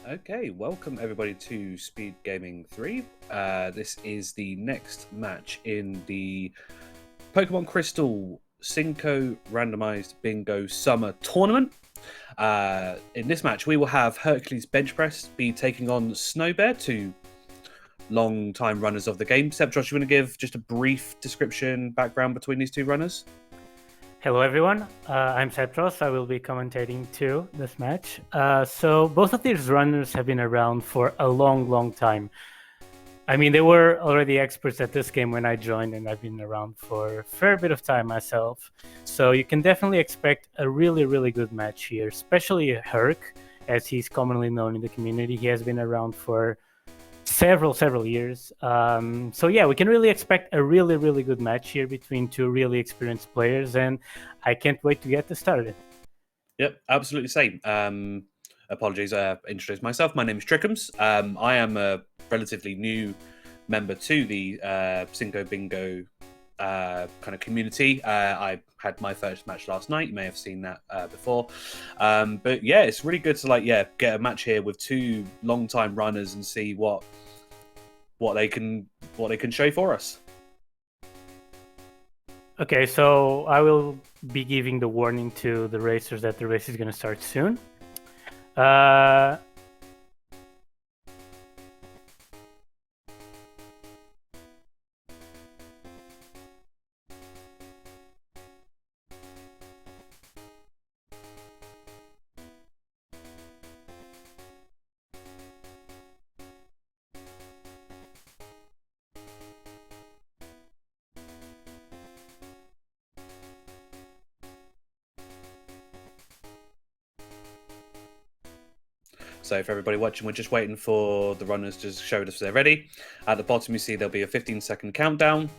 Okay, welcome everybody to SpeedGaming 3. This is the next match in the Pokemon Crystal Cinco Randomized Bingo Summer Tournament. In this match, we will have Hercules Benchpress be taking on Snowbear, two long-time runners of the game. Josh, you want to give just a brief description, background between these two runners? Hello everyone, I'm Septros. I will be commentating too this match. So both of these runners have been around for a long time. I mean, they were already experts at this game when I joined, and I've been around for a fair bit of time myself. So you can definitely expect a really good match here, especially Herc, as he's commonly known in the community. He has been around for several years. So yeah, we can really expect a really good match here between two really experienced players, and I can't wait to get this started. Yep, absolutely same. Apologies, introduce myself. My name is Trickums. I am a relatively new member to the Cinco Bingo kind of community. I had my first match last night. You may have seen that before. But yeah, it's really good to get a match here with two long-time runners and see what they can show for us. Okay, so I will be giving the warning to the racers that the race is going to start soon. So for everybody watching, we're just waiting for the runners to show us they're ready. At the bottom, you see there'll be a 15-second countdown.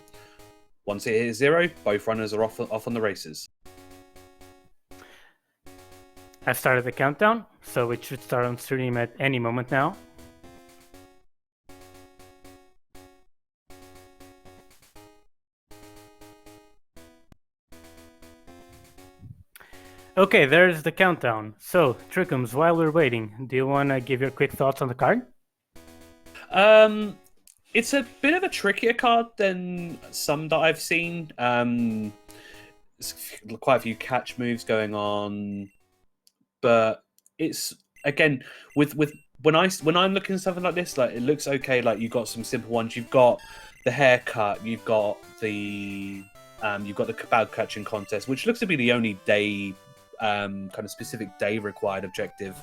Once it hits 0, both runners are off on the races. I've started the countdown, so it should start on stream at any moment now. Okay, there's the countdown. So, Trickums, while we're waiting, do you want to give your quick thoughts on the card? It's a bit of a trickier card than some that I've seen. There's quite a few catch moves going on, but it's again with when I'm looking at something like this, like it looks okay. Like you've got some simple ones. You've got the haircut. You've got the bag catching contest, which looks to be the only day. Kind of specific day required objective.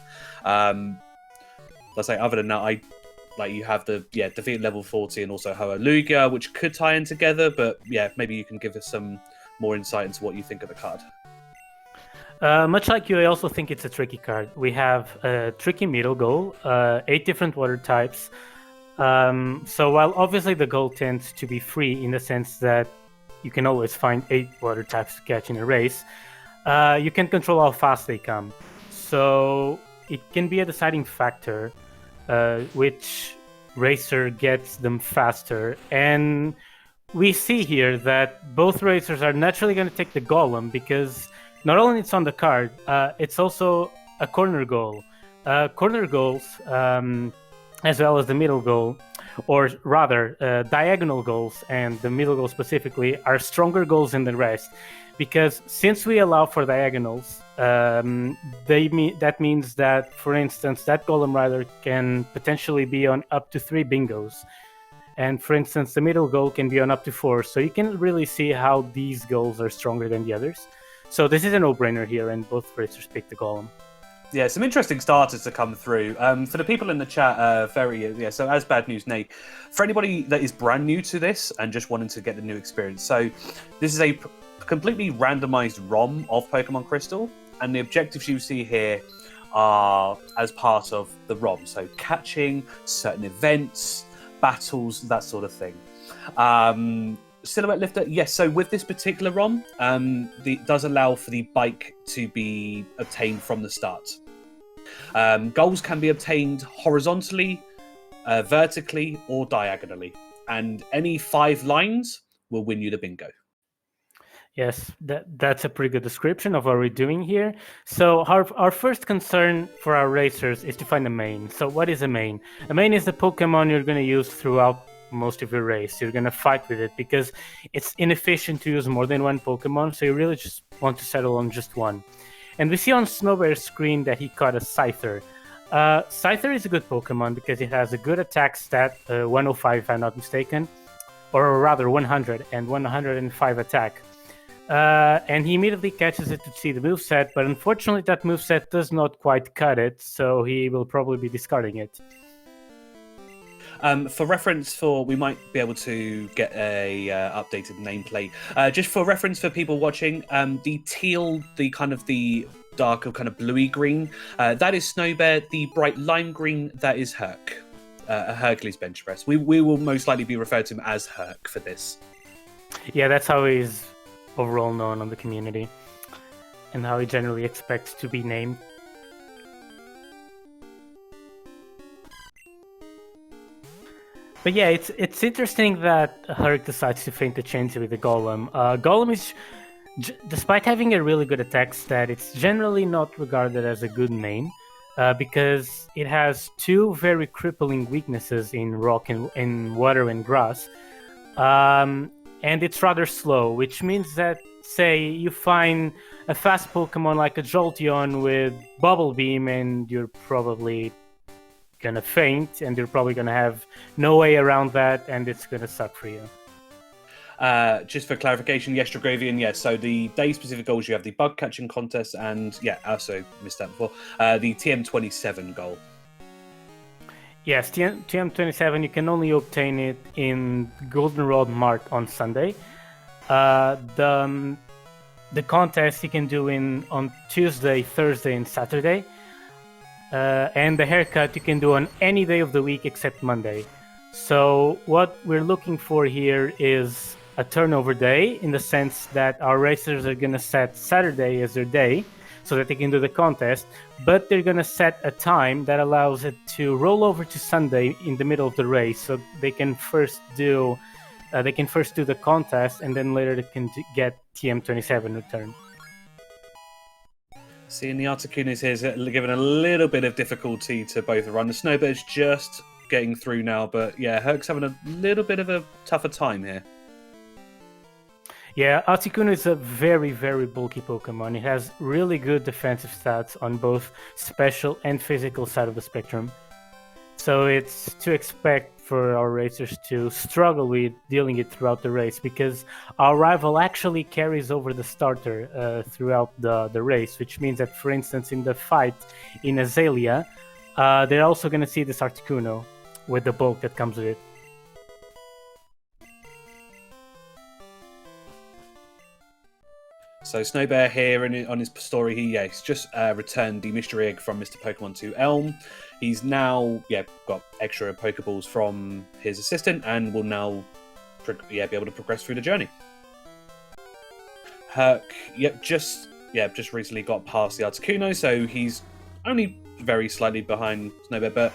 Let's say other than that, you have the defeat level 40 and also Hoa Lugia, which could tie in together. But yeah, maybe you can give us some more insight into what you think of the card. Much like you, I also think it's a tricky card. We have a tricky middle goal, 8 different water types. So while obviously the goal tends to be free in the sense that you can always find 8 water types to catch in a race, you can control how fast they come. So it can be a deciding factor which racer gets them faster. And we see here that both racers are naturally going to take the Golem because not only it's on the card, it's also a corner goal. Corner goals, as well as the middle goal, or rather diagonal goals and the middle goal specifically, are stronger goals than the rest. Because since we allow for diagonals, that means that, for instance, that Golem Rider can potentially be on up to 3 bingos. And for instance, the middle goal can be on up to 4. So you can really see how these goals are stronger than the others. So this is a no-brainer here, and both racers pick the Golem. Yeah, some interesting starters to come through. For the people in the chat, so as Bad News Nate, for anybody that is brand new to this and just wanting to get the new experience, so this is a completely randomized ROM of Pokemon Crystal, and the objectives you see here are as part of the ROM, so catching, certain events, battles, that sort of thing. Silhouette Lifter, yes, so with this particular ROM, it does allow for the bike to be obtained from the start. Goals can be obtained horizontally, vertically, or diagonally, and any 5 lines will win you the bingo. Yes, that's a pretty good description of what we're doing here. So our first concern for our racers is to find a main. So what is a main? A main is the Pokemon you're going to use throughout most of your race. You're going to fight with it because it's inefficient to use more than one Pokemon, so you really just want to settle on just one. And we see on Snowbear's screen that he caught a Scyther. Scyther is a good Pokemon because it has a good attack stat, 105 if I'm not mistaken, or rather 100 and 105 attack. And he immediately catches it to see the moveset, but unfortunately that moveset does not quite cut it, so he will probably be discarding it. For reference, we might be able to get a updated nameplate. Just for reference for people watching, the teal, the kind of the darker kind of bluey green, that is Snowbear. The bright lime green, that is Herc, Hercules benchpress. We will most likely be referred to him as Herc for this. Yeah, that's how he's overall known on the community, and how he generally expects to be named. But yeah, it's interesting that Herc decides to feint the Chansey with the Golem. Golem is, despite having a really good attack stat, it's generally not regarded as a good main, because it has two very crippling weaknesses in rock and in water and grass. And it's rather slow, which means that, say, you find a fast Pokemon like a Jolteon with Bubble Beam, and you're probably gonna faint, and you're probably gonna have no way around that, and it's gonna suck for you. Just for clarification, yes, Dragovian, yes. So the day-specific goals, you have the bug catching contest, and yeah, I also missed that before. The TM27 goal. Yes, TM27, you can only obtain it in Goldenrod Mart on Sunday. The contest you can do on Tuesday, Thursday, and Saturday. And the haircut you can do on any day of the week except Monday. So what we're looking for here is a turnover day, in the sense that our racers are going to set Saturday as their day so that they can do the contest, but they're going to set a time that allows it to roll over to Sunday in the middle of the race, so they can first do the contest, and then later they can get TM27 returned. Seeing the Articuno's here is giving a little bit of difficulty to both run. The Snowbear's just getting through now, but yeah, Herc's having a little bit of a tougher time here. Yeah, Articuno is a very, very bulky Pokemon. It has really good defensive stats on both special and physical side of the spectrum. So it's to expect for our racers to struggle with dealing it throughout the race, because our rival actually carries over the starter throughout the race, which means that, for instance, in the fight in Azalea, they're also going to see this Articuno with the bulk that comes with it. So Snowbear here on his story, he's just returned the mystery egg from Mr. Pokemon to Elm. He's now got extra Pokeballs from his assistant and will now be able to progress through the journey. Herc, just recently got past the Articuno, so he's only very slightly behind Snowbear, but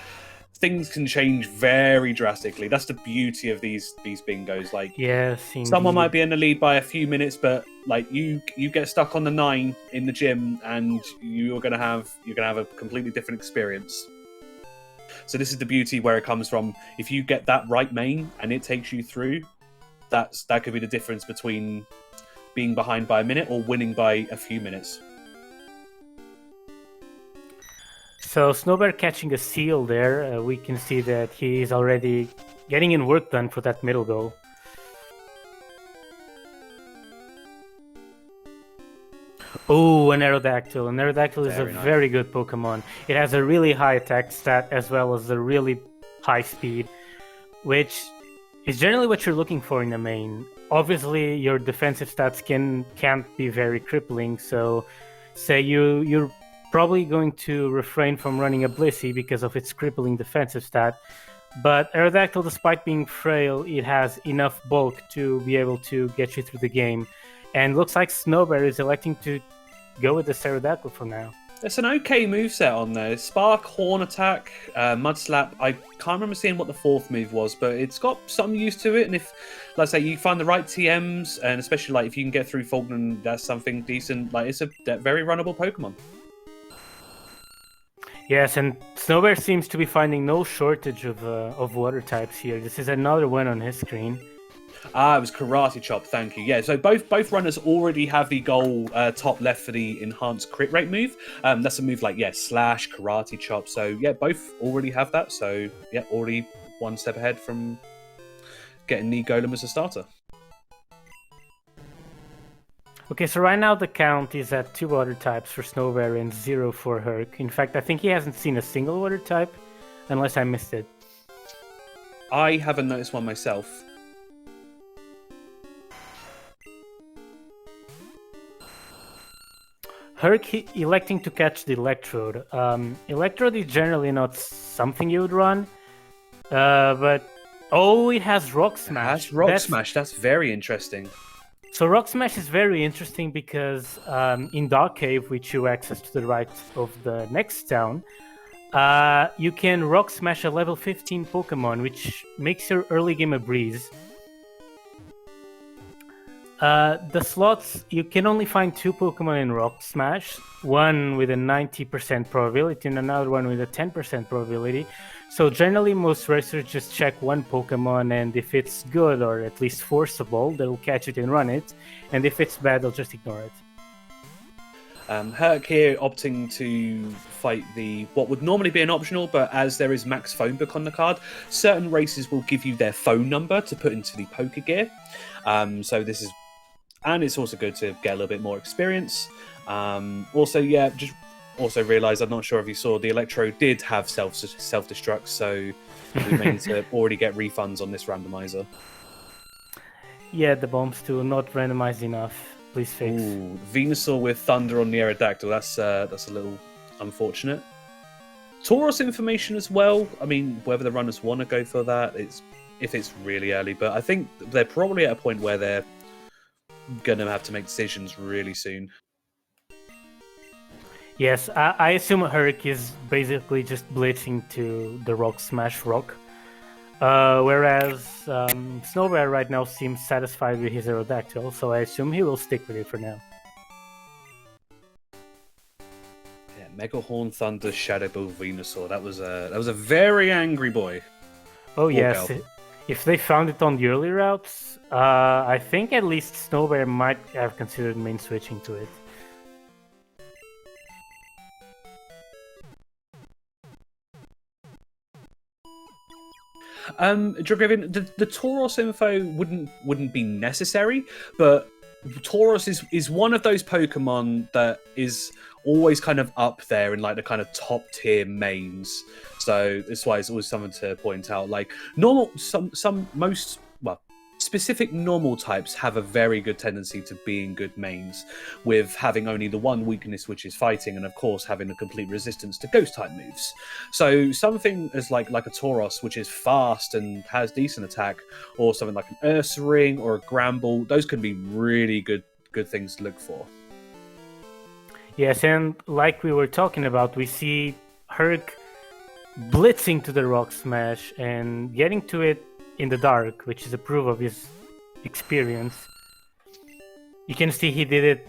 things can change very drastically. That's the beauty of these bingos. Like, yes, someone might be in the lead by a few minutes, but like you get stuck on the 9 in the gym, and you're gonna have a completely different experience. So this is the beauty where it comes from. If you get that right main and it takes you through, that could be the difference between being behind by a minute or winning by a few minutes. So Snowbear catching a seal there, we can see that he's already getting in work done for that middle goal. Oh, an Aerodactyl. An Aerodactyl is a very good Pokemon. It has a really high attack stat as well as a really high speed, which is generally what you're looking for in a main. Obviously, your defensive stats can't be very crippling, so say you're probably going to refrain from running a Blissey because of its crippling defensive stat. But Aerodactyl, despite being frail, it has enough bulk to be able to get you through the game. And looks like Snowbear is electing to go with the Aerodactyl for now. There's an okay moveset on there. Spark, Horn Attack, Mud Slap. I can't remember seeing what the fourth move was, but it's got some use to it. And if, like I say, you find the right TMs, and especially like if you can get through Fulton, that's something decent. Like it's a very runnable Pokemon. Yes, and Snowbear seems to be finding no shortage of water types here. This is another one on his screen. Ah, it was Karate Chop, thank you. Yeah, so both runners already have the goal top left for the enhanced crit rate move. That's a move like, yeah, Slash, Karate Chop. So, yeah, both already have that. So, yeah, already one step ahead from getting the Golem as a starter. Okay, so right now the count is at 2 water types for Snowbear and 0 for Herc. In fact, I think he hasn't seen a single water type, unless I missed it. I haven't noticed one myself. Herc electing to catch the Electrode. Electrode is generally not something you would run, but it has Rock Smash. Smash. That's very interesting. So Rock Smash is very interesting because in Dark Cave, which you access to the right of the next town, you can Rock Smash a level 15 Pokemon, which makes your early game a breeze. The slots, you can only find 2 Pokemon in Rock Smash, one with a 90% probability and another one with a 10% probability. So generally most racers just check one Pokemon, and if it's good or at least forceable, they'll catch it and run it, and if it's bad, they'll just ignore it. Herc here opting to fight what would normally be an optional, but as there is max phone book on the card, certain races will give you their phone number to put into the Poker Gear. So this is... And it's also good to get a little bit more experience. Also, yeah, just also realised, I'm not sure if you saw, the Electro did have self-destruct, so we may need to already get refunds on this randomizer. Yeah, the bombs too, not randomized enough. Please fix. Ooh, Venusaur with Thunder on the Aerodactyl, that's a little unfortunate. Tauros information as well. I mean, whether the runners want to go for that, if it's really early, but I think they're probably at a point where they're gonna have to make decisions really soon. Yes, I assume Herc is basically just blitzing to the Rock Smash Rock, whereas Snowbear right now seems satisfied with his Aerodactyl, so I assume he will stick with it for now. Yeah, Mega Horn, Thunder, Shadow Ball, Venusaur. That was a very angry boy. Oh yes, if they found it on the early routes, I think at least Snowbear might have considered main switching to it. Dragriven, the Tauros info wouldn't be necessary, but Tauros is one of those Pokemon that is always kind of up there in like the kind of top tier mains. So that's why it's always something to point out. Like specific normal types have a very good tendency to being good mains, with having only the one weakness, which is fighting, and of course having a complete resistance to ghost type moves. So something as like a Tauros, which is fast and has decent attack, or something like an Ursaring or a Gramble, those can be really good things to look for. Yes, and like we were talking about, we see Herc blitzing to the Rock Smash and getting to it in the dark, which is a proof of his experience. You can see he did it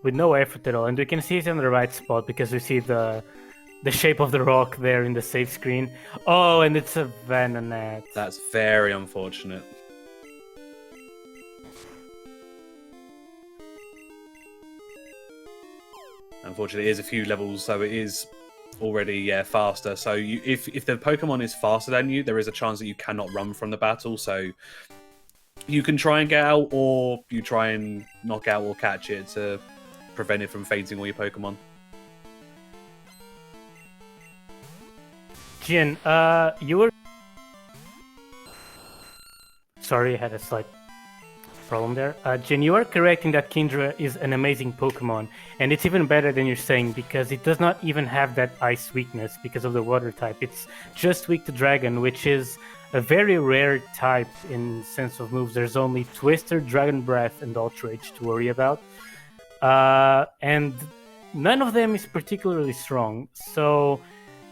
with no effort at all, and we can see it in the right spot because we see the shape of the rock there in the save screen. Oh, and it's a Venonat. That's very unfortunate. Unfortunately, it is a few levels, so it is already faster. So if the Pokemon is faster than you, there is a chance that you cannot run from the battle. So you can try and get out, or you try and knock out or catch it to prevent it from fainting all your Pokemon. Jin, you were... Sorry, I had a slight problem there. Jin, you are correct in that Kindra is an amazing Pokemon, and it's even better than you're saying because it does not even have that ice weakness because of the water type. It's just weak to Dragon, which is a very rare type in sense of moves. There's only Twister, Dragon Breath, and Ultra Rage to worry about. And none of them is particularly strong. So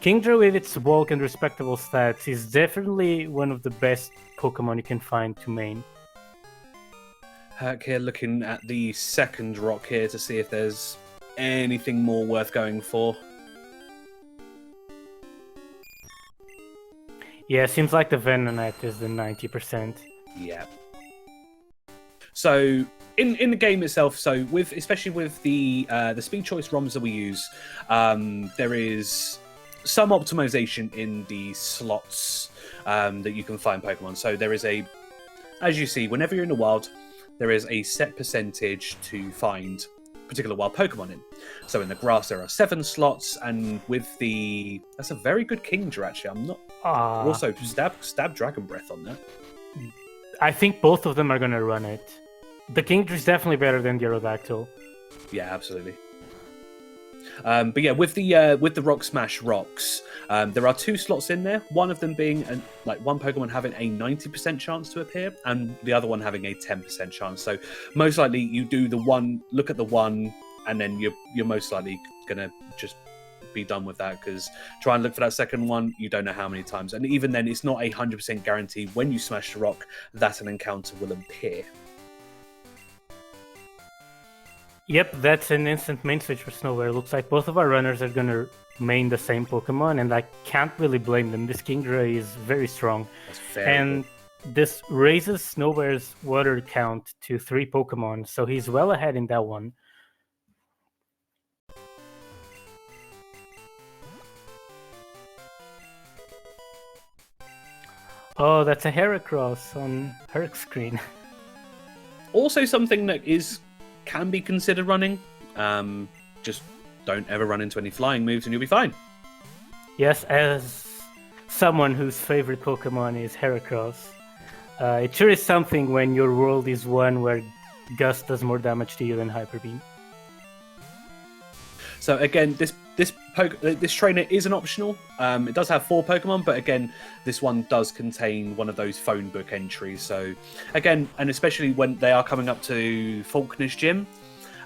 Kingdra, with its bulk and respectable stats, is definitely one of the best Pokemon you can find to main. Herc here looking at the second rock here to see if there's anything more worth going for. Yeah, seems like the Venonat is the 90%. Yeah. So in the game itself, so especially with the speed choice ROMs that we use, there is some optimization in the slots that you can find Pokemon. So there is as you see, whenever you're in the wild, there is a set percentage to find particular wild Pokemon in. So in the grass there are 7 slots, and that's a very good Kingdra actually. I'm not also stab Dragon Breath on that. I think both of them are gonna run it. The Kingdra is definitely better than the Aerodactyl. Yeah, absolutely. But yeah, with the Rock Smash rocks, there are 2 slots in there. One of them being one Pokemon having a 90% chance to appear, and the other one having a 10% chance. So most likely you do the one, look at the one, and then you're most likely gonna just be done with that, because try and look for that second one, you don't know how many times, and even then it's not 100% guarantee when you smash the rock that an encounter will appear. Yep, that's an instant main switch for Snowbear. Looks like both of our runners are gonna main the same Pokemon, and I can't really blame them. This Kingdra is very strong. That's very and good. This raises Snowbear's water count to 3 Pokemon, so he's well ahead in that one. Oh, that's a Heracross on Herc's screen. Also something that can be considered running. Just don't ever run into any flying moves and you'll be fine. Yes, as someone whose favorite Pokemon is Heracross, it sure is something when your world is one where Gust does more damage to you than Hyper Beam. So again, this trainer isn't optional. It does have 4 Pokemon, but again, this one does contain one of those phone book entries. So again, and especially when they are coming up to Faulkner's Gym,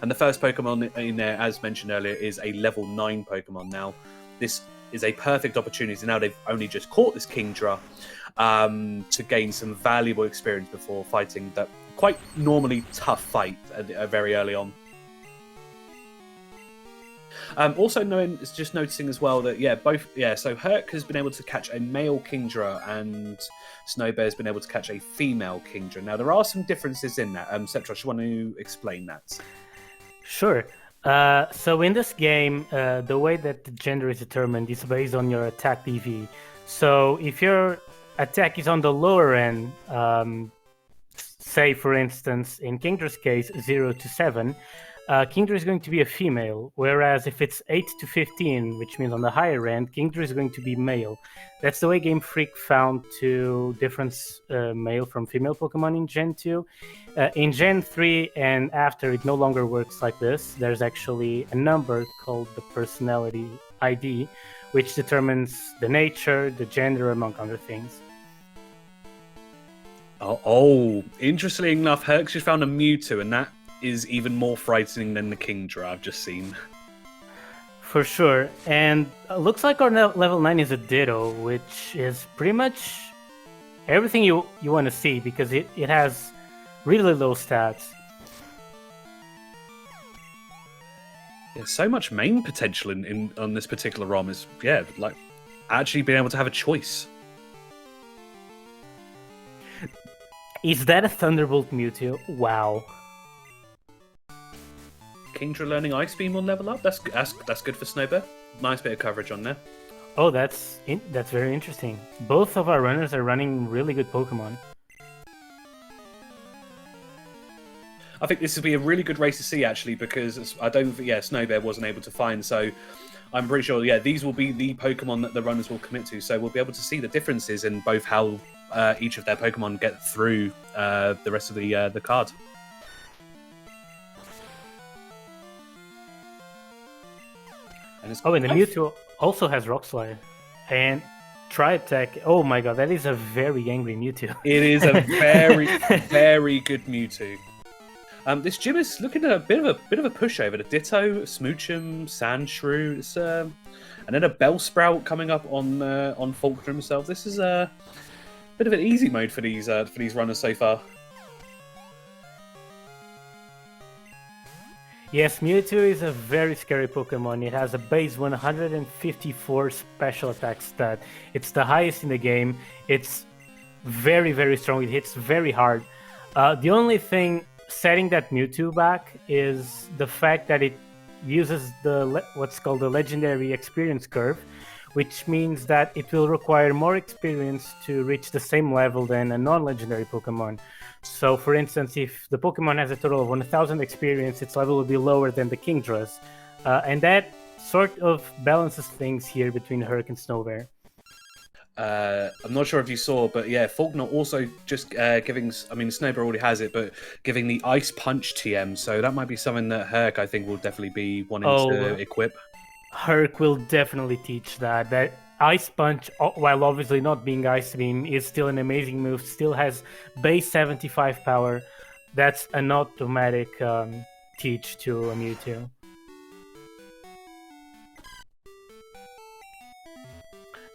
and the first Pokemon in there, as mentioned earlier, is a level 9 Pokemon. Now, this is a perfect opportunity. Now they've only just caught this Kingdra to gain some valuable experience before fighting that quite normally tough fight very early on. Also noticing as well that so Herc has been able to catch a male Kingdra and Snowbear's been able to catch a female Kingdra. Now there are some differences in that. Septros, you want to explain that? Sure. So in this game, the way that the gender is determined is based on your attack PV. So if your attack is on the lower end, say for instance in Kingdra's case 0 to 7, Kingdra is going to be a female, whereas if it's 8 to 15, which means on the higher end, Kingdra is going to be male. That's the way Game Freak found to difference male from female Pokemon in Gen 2. In Gen 3 and after, it no longer works like this. There's actually a number called the personality ID, which determines the nature, the gender, among other things. Oh, interestingly enough, Herc's just found a Mewtwo, and that is even more frightening than the Kingdra I've just seen. For sure, and looks like our level 9 is a Ditto, which is pretty much everything you want to see, because it has really low stats. Yeah, so much main potential on this particular ROM is, like actually being able to have a choice. Is that a Thunderbolt Mewtwo? Wow. Kingdra learning Ice Beam will level up. That's good for Snowbear. Nice bit of coverage on there. Oh, that's very interesting. Both of our runners are running really good Pokemon. I think this would be a really good race to see, actually, because I don't think Snowbear wasn't able to find. So I'm pretty sure these will be the Pokemon that the runners will commit to. So we'll be able to see the differences in both how each of their Pokemon get through the rest of the card. And the Mewtwo also has Rock Slide and Tri-Attack. Oh my god, that is a very angry Mewtwo. It is a very, very good Mewtwo. This gym is looking at a bit of a pushover. The Ditto, Smoochum, Sandshrew, and then a Bellsprout coming up on Faulkner himself. This is a bit of an easy mode for these runners so far. Yes, Mewtwo is a very scary Pokemon. It has a base 154 special attack stat. It's the highest in the game. It's very, very strong. It hits very hard. The only thing setting that Mewtwo back is the fact that it uses what's called the legendary experience curve, which means that it will require more experience to reach the same level than a non-legendary Pokemon. So, for instance, if the Pokemon has a total of 1,000 experience, its level will be lower than the Kingdra's. And that sort of balances things here between Herc and Snowbear. I'm not sure if you saw, but yeah, Faulkner also just giving... I mean, Snowbear already has it, but giving the Ice Punch TM. So that might be something that Herc, I think, will definitely be wanting to equip. Herc will definitely teach that. That Ice Punch, while obviously not being Ice Beam, is still an amazing move. Still has base 75 power. That's an automatic teach to a Mewtwo.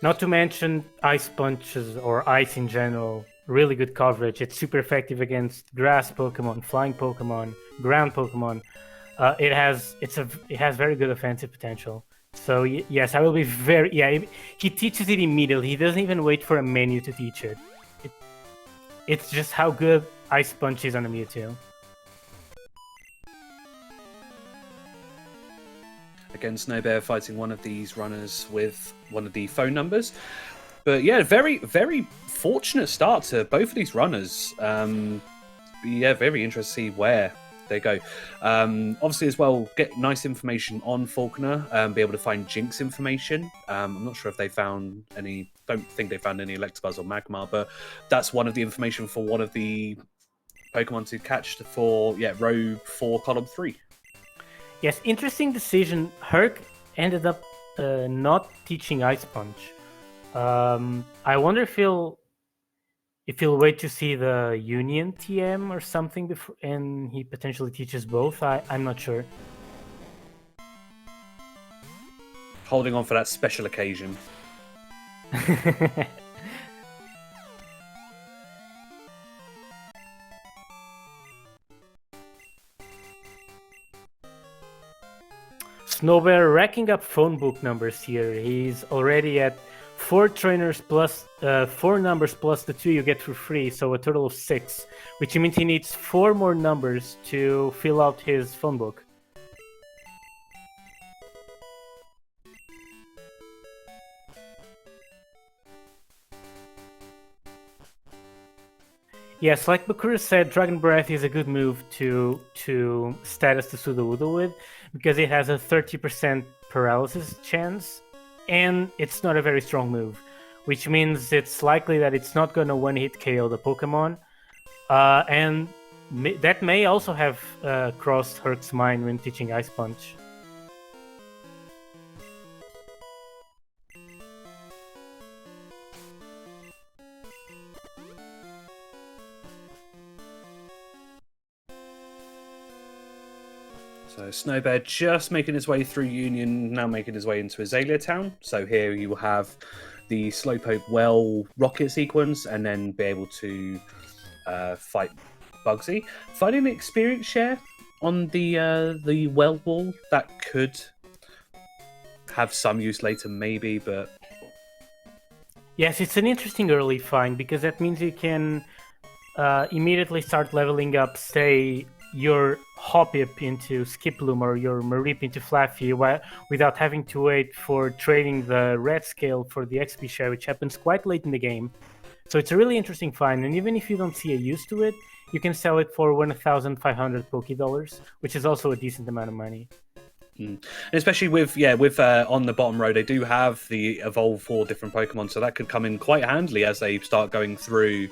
Not to mention Ice Punches or Ice in general. Really good coverage. It's super effective against Grass Pokemon, Flying Pokemon, Ground Pokemon. It has very good offensive potential. So yes, I will be very... Yeah, he teaches it immediately. He doesn't even wait for a menu to teach it. It's just how good Ice Punch is on a Mewtwo. Again, Snowbear fighting one of these runners with one of the phone numbers. But yeah, very, very fortunate start to both of these runners. Yeah, very interesting to see where they go. Obviously, as well, get nice information on Faulkner, be able to find Jinx information. I'm not sure if they found any... Don't think they found any Electabuzz or Magmar, but that's one of the information for one of the Pokemon to catch for, row 4, column 3. Yes, interesting decision. Herc ended up not teaching Ice Punch. I wonder if he'll wait to see the Union TM or something before, and he potentially teaches both. I'm not sure. Holding on for that special occasion. Snowbear racking up phone book numbers here. He's already at 4 trainers plus 4 numbers plus the 2 you get for free, so a total of 6, which means he needs 4 more numbers to fill out his phone book. Yes, like Bakura said, Dragon Breath is a good move to status the Sudowoodo with, because it has a 30% paralysis chance, and it's not a very strong move, which means it's likely that it's not going to one-hit KO the Pokemon, and that may also have crossed Herc's mind when teaching Ice Punch. So Snowbear just making his way through Union, now making his way into Azalea Town. So here you will have the Slowpoke Well rocket sequence, and then be able to fight Bugsy. Finding an experience share on the Well Wall, that could have some use later, maybe, but... Yes, it's an interesting early find, because that means you can immediately start leveling up, say, your Hoppip into Skiploom or your Mareep into Flaffy without having to wait for trading the red scale for the XP share, which happens quite late in the game. So it's a really interesting find, and even if you don't see a use to it, you can sell it for 1,500 Poké-Dollars, which is also a decent amount of money. And especially with on the bottom row, they do have the Evolve 4 different Pokemon, so that could come in quite handily as they start going through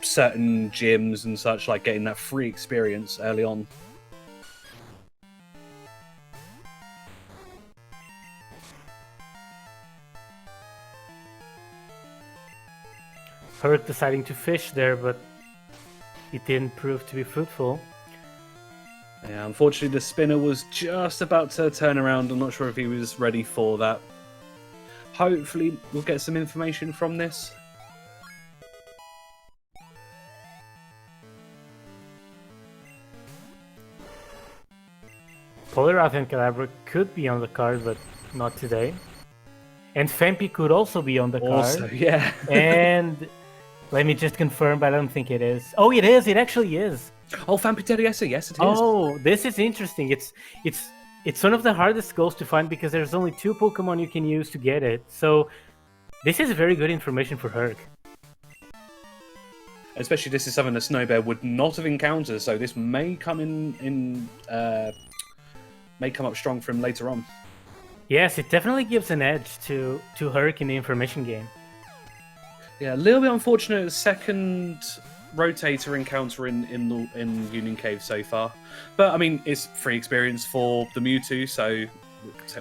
certain gyms and such, like getting that free experience early on. Herc deciding to fish there, but it didn't prove to be fruitful. Yeah, unfortunately, the spinner was just about to turn around. I'm not sure if he was ready for that. Hopefully, we'll get some information from this. Poliwrath and Kadabra could be on the card, but not today. And Fampi could also be on the Also, card. yeah. And let me just confirm, but I don't think it is. Oh, it is. It actually is. Oh, Fampiteriesa, yes, it is. Oh, this is interesting. It's one of the hardest goals to find because there's only 2 Pokemon you can use to get it. So this is very good information for Herc. Especially this is something that Snowbear would not have encountered, so this may come may come up strong for him later on. Yes, it definitely gives an edge to Herc in the information game. Yeah, a little bit unfortunate second rotator encounter in Union Cave so far. But I mean, it's free experience for the Mewtwo, so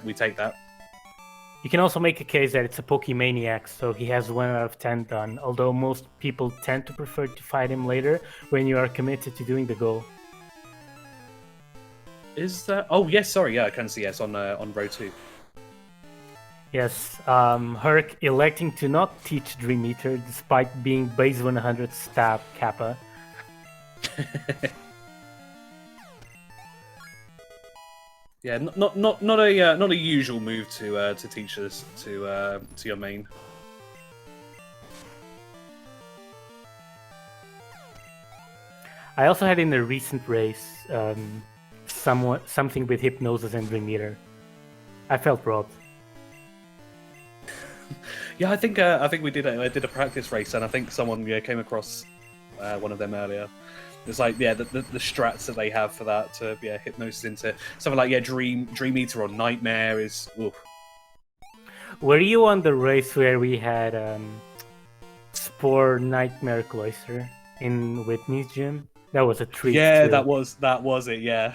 we take that. You can also make a case that it's a Pokemaniac, so he has 1 out of 10 done, although most people tend to prefer to fight him later when you are committed to doing the goal. Is that... Oh, yes, sorry, yeah, I can see yes on row 2. Yes, Herc electing to not teach Dream Eater despite being base 100 stab Kappa. Yeah, not a usual move to teach us to your main. I also had in a recent race something with Hypnosis and Dream Eater. I felt robbed. Yeah, I think we did a practice race, and I think someone came across one of them earlier. It's like the strats that they have for that to hypnosis into something like Dream Eater or Nightmare is. Oof. Were you on the race where we had Spore Nightmare Cloister in Whitney's gym? That was a treat. Yeah, too. that was it. Yeah.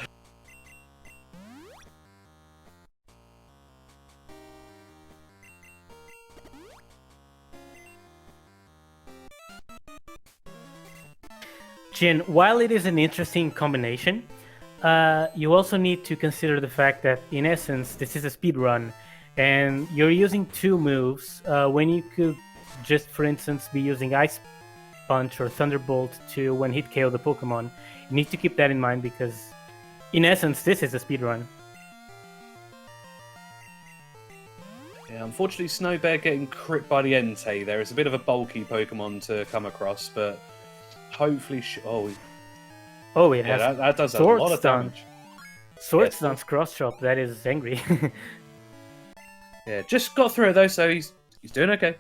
Jin, while it is an interesting combination, you also need to consider the fact that, in essence, this is a speed run, and you're using 2 moves when you could just, for instance, be using Ice Punch or Thunderbolt to one-hit KO the Pokemon. You need to keep that in mind because, in essence, this is a speed run. Yeah, unfortunately, Snowbear getting crit by the Entei there is a bit of a bulky Pokemon to come across, but hopefully... it has that does a Sword lot of Stun. damage. Sword Stun's Cross Chop, that is angry. Yeah, just got through it though, so he's doing okay.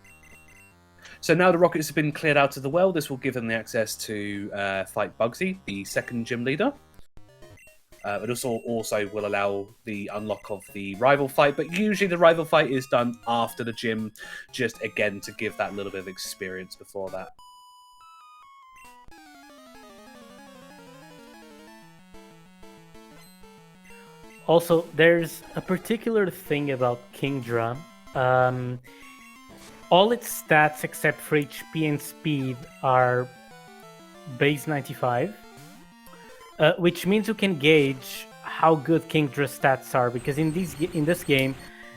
So now the Rockets have been cleared out of the well, this will give them the access to fight Bugsy, the second gym leader. It also will allow the unlock of the rival fight, but usually the rival fight is done after the gym, just again to give that little bit of experience before that. Also, there's a particular thing about Kingdra. All its stats except for HP and speed are base 95, which means you can gauge how good Kingdra's stats are, because in this game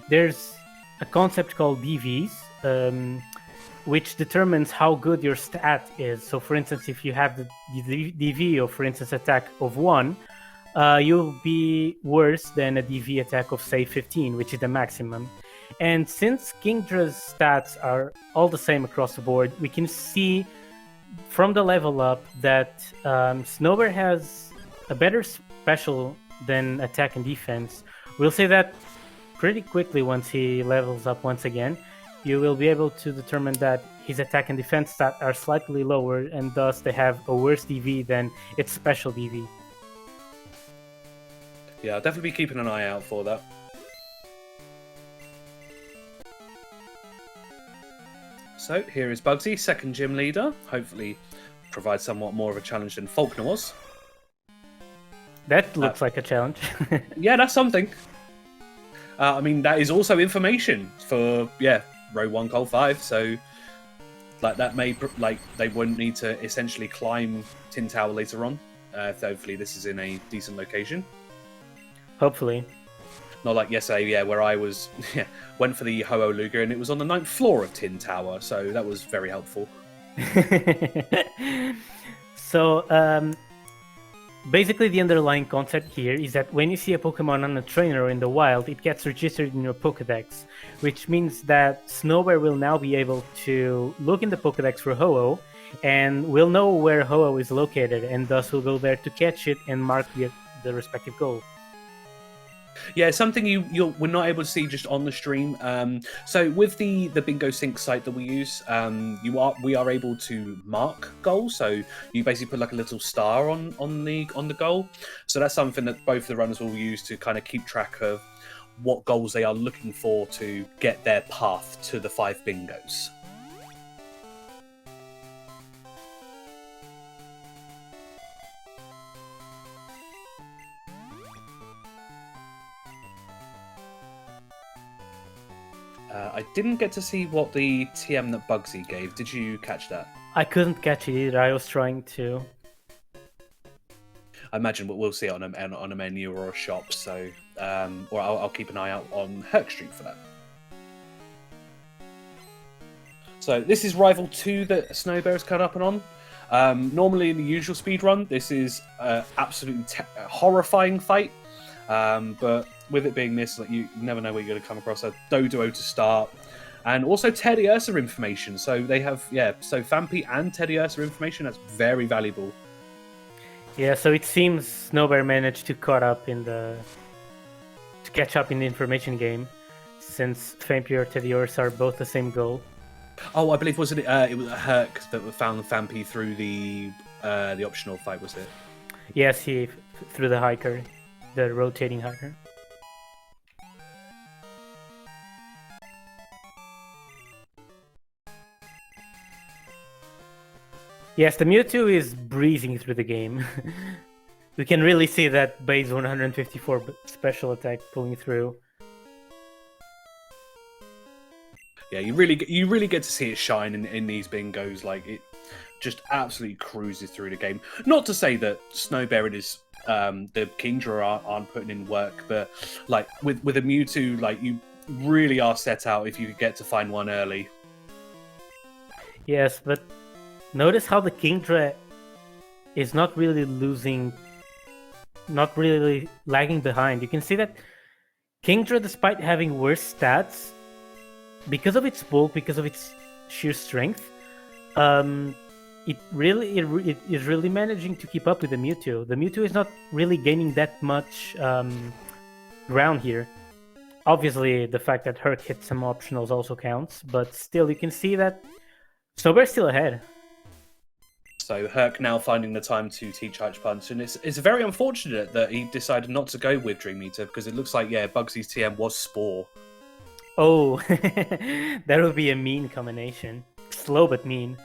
there's a concept called DVs, which determines how good your stat is. So for instance, if you have the DV of, for instance, attack of 1, you'll be worse than a DV attack of, say, 15, which is the maximum. And since Kingdra's stats are all the same across the board, we can see from the level up that Snowbear has a better special than attack and defense. We'll say that pretty quickly once he levels up once again. You will be able to determine that his attack and defense stats are slightly lower, and thus they have a worse DV than its special DV. Yeah, I'll definitely be keeping an eye out for that. So here is Bugsy, second gym leader. Hopefully provides somewhat more of a challenge than Faulkner was. That looks like a challenge. Yeah, that's something. I mean, that is also information for, row 1, Col 5. So, that may, they wouldn't need to essentially climb Tin Tower later on. Hopefully this is in a decent location. Hopefully. Not like yesterday, where I was went for the Ho-Oh Luger and it was on the 9th floor of Tin Tower, so that was very helpful. So, basically the underlying concept here is that when you see a Pokemon on a trainer or in the wild, it gets registered in your Pokedex, which means that Snowbear will now be able to look in the Pokedex for Ho-Oh, and will know where Ho-Oh is located, and thus will go there to catch it and mark the respective goal. Yeah, something we're not able to see just on the stream. So with the Bingo Sync site that we use, we are able to mark goals. So you basically put like a little star on the goal. So that's something that both the runners will use to kind of keep track of what goals they are looking for to get their path to the 5 bingos. I didn't get to see what the TM that Bugsy gave. Did you catch that? I couldn't catch it either. I was trying to. I imagine we'll see it on a menu or a shop. So, or I'll keep an eye out on Herc Street for that. So this is Rival 2 that Snowbear is cut up and on. Normally in the usual speedrun, this is absolutely horrifying fight. But with it being this, like, you never know where you're going to come across a Dodo to start. And also Teddy Ursa information. So they have, so Fampi and Teddy Ursa information. That's very valuable. Yeah, so it seems Snowbear managed to catch up in the information game, since Fampi or Teddy Ursa are both the same goal. Oh, I believe it was Herc that found Fampi through the optional fight, was it? Yes, through the hiker. The rotating hiker. Yes, the Mewtwo is breezing through the game. We can really see that base 154 special attack pulling through. Yeah, you really get to see it shine in these bingos. Like, it just absolutely cruises through the game. Not to say that Snowbear and his the Kingdra aren't putting in work, but like with a Mewtwo, like, you really are set out if you could get to find one early. Yes, but notice how the Kingdra is not really lagging behind. You can see that Kingdra, despite having worse stats, because of its bulk, because of its sheer strength, it is really managing to keep up with the Mewtwo. The Mewtwo is not really gaining that much ground here. Obviously, the fact that Herc hit some optionals also counts, but still, you can see that Snowbear's still ahead. So Herc now finding the time to teach Ice Punch, and it's very unfortunate that he decided not to go with Dream Eater, because it looks like, Bugsy's TM was Spore. Oh, that would be a mean combination. Slow but mean.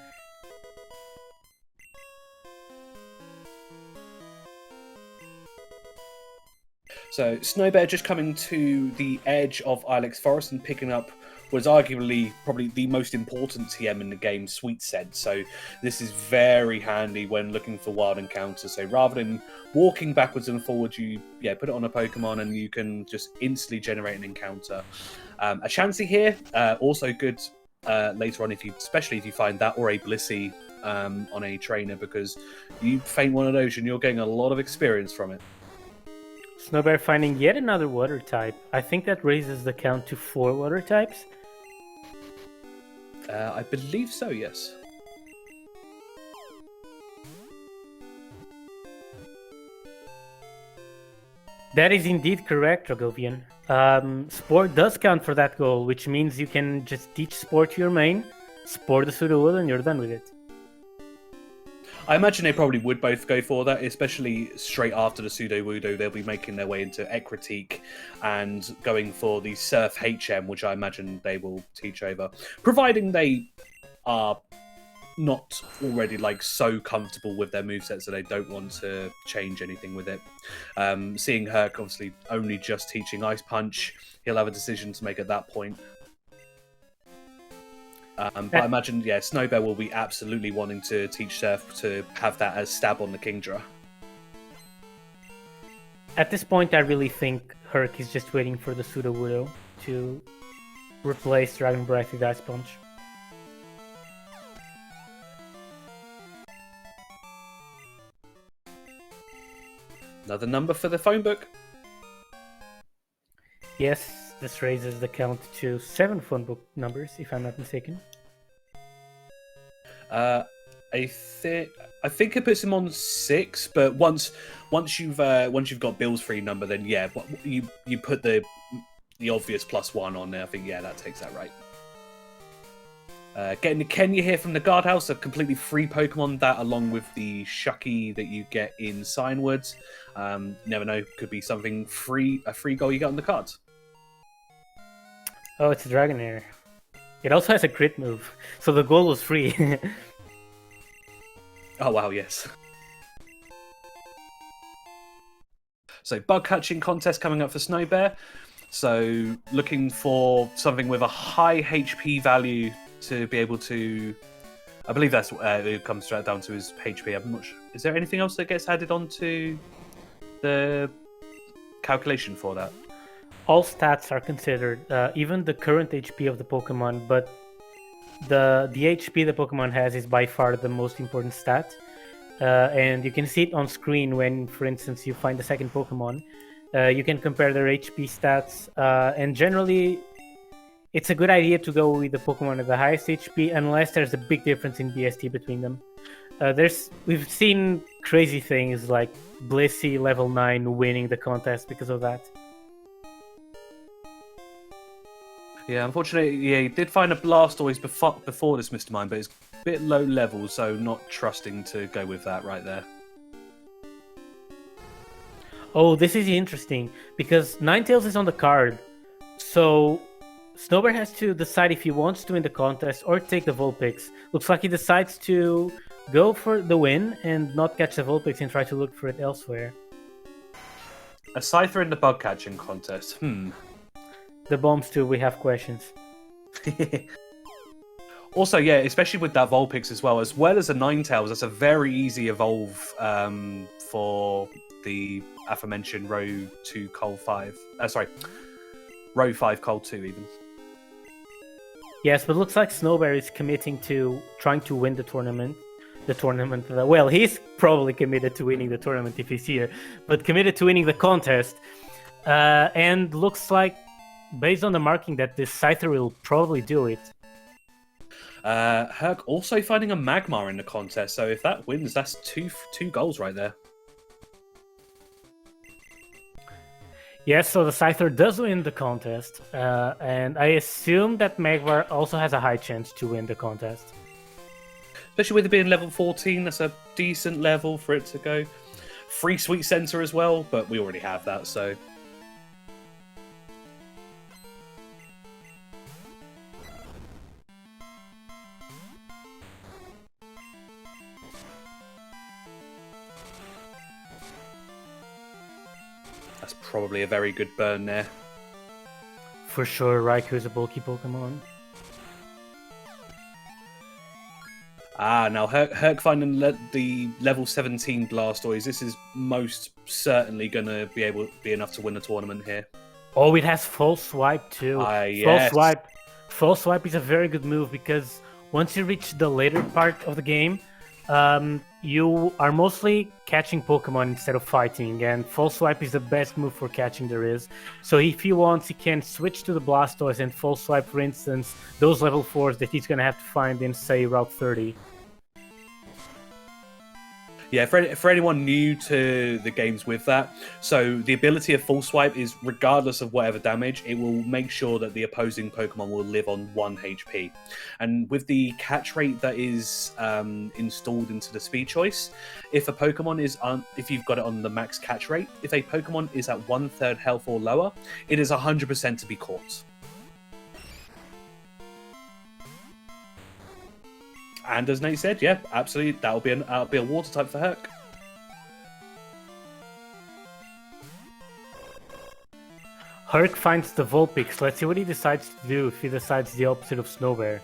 So Snowbear just coming to the edge of Ilex Forest and picking up was arguably probably the most important TM in the game, Sweet Scent. So this is very handy when looking for wild encounters. So rather than walking backwards and forwards, you put it on a Pokemon and you can just instantly generate an encounter. A Chansey here, also good later on, especially if you find that, or a Blissey on a trainer, because you feint one of those and you're getting a lot of experience from it. Snowbear finding yet another water type. I think that raises the count to 4 water types. I believe so, yes. That is indeed correct, Drogovian. Spore does count for that goal, which means you can just teach Spore to your main, Spore the Sudowoodo, and you're done with it. I imagine they probably would both go for that, especially straight after the Sudowoodo. They'll be making their way into Ecritique and going for the Surf HM, which I imagine they will teach over, providing they are not already so comfortable with their movesets that they don't want to change anything with it. Seeing Herc obviously only just teaching Ice Punch, he'll have a decision to make at that point. But I imagine, Snowbear will be absolutely wanting to teach Surf to have that as stab on the Kingdra. At this point, I really think Herc is just waiting for the Sudowoodo to replace Dragon Breath with Ice Punch. Another number for the phone book. Yes, this raises the count to 7 phone book numbers, if I'm not mistaken. I think it puts him on 6, but once you've got Bill's free number, then yeah, you put the obvious +1 on there. I think that takes that right. Getting the Kenya here from the guardhouse, a completely free Pokemon. That along with the Shucky that you get in Signwoods. Never know, could be something free, a free goal you get on the cards. Oh, it's a Dragonair. It also has a crit move, so the goal was free. Oh wow, yes. So bug catching contest coming up for Snowbear. So looking for something with a high HP value to be able to. I believe that's it comes straight down to his HP. I'm not sure. Is there anything else that gets added onto the calculation for that? All stats are considered, even the current HP of the Pokemon, but the HP the Pokemon has is by far the most important stat. And you can see it on screen when, for instance, you find the second Pokemon. You can compare their HP stats, and generally, it's a good idea to go with the Pokemon at the highest HP, unless there's a big difference in BST between them. We've seen crazy things like Blissey level 9 winning the contest because of that. Yeah, unfortunately, he did find a Blastoise before this Mr. Mime, but it's a bit low level, so not trusting to go with that right there. Oh, this is interesting, because Ninetales is on the card, so Snowbear has to decide if he wants to win the contest or take the Vulpix. Looks like he decides to go for the win and not catch the Vulpix and try to look for it elsewhere. A Scyther in the bug catching contest. The bombs too, we have questions. Also, yeah, especially with that Vulpix as well as a Ninetales, that's a very easy evolve for the aforementioned Row 2 Coal 5. Row 5 Coal 2 even. Yes, but looks like Snowbear is committing to trying to win the tournament. Well, he's probably committed to winning the tournament if he's here, but committed to winning the contest. And looks like, based on the marking, that this Scyther will probably do it. Herc also finding a Magmar in the contest, so if that wins, that's two goals right there. Yes, so the Scyther does win the contest, and I assume that Magmar also has a high chance to win the contest. Especially with it being level 14, that's a decent level for it to go. Free Sweet Center as well, but we already have that, so... That's probably a very good burn there. For sure, Raikou is a bulky Pokemon. Now Herc finding the level 17 Blastoise. This is most certainly going to be enough to win the tournament here. Oh, it has False Swipe too. Yes. False Swipe is a very good move because once you reach the later part of the game, you are mostly catching Pokemon instead of fighting, and False Swipe is the best move for catching there is. So if he wants, he can switch to the Blastoise and False Swipe, for instance, those level 4s that he's going to have to find in, say, Route 30. Yeah, for anyone new to the games with that, so the ability of Full Swipe is regardless of whatever damage, it will make sure that the opposing Pokemon will live on 1 HP. And with the catch rate that is installed into the speed choice, if a Pokemon is if you've got it on the max catch rate, if a Pokemon is at 1/3 health or lower, it is 100% to be caught. And as Nate said, yeah, absolutely, that'll be a water type for Herc. Herc finds the Vulpix. Let's see what he decides to do if he decides the opposite of Snowbear.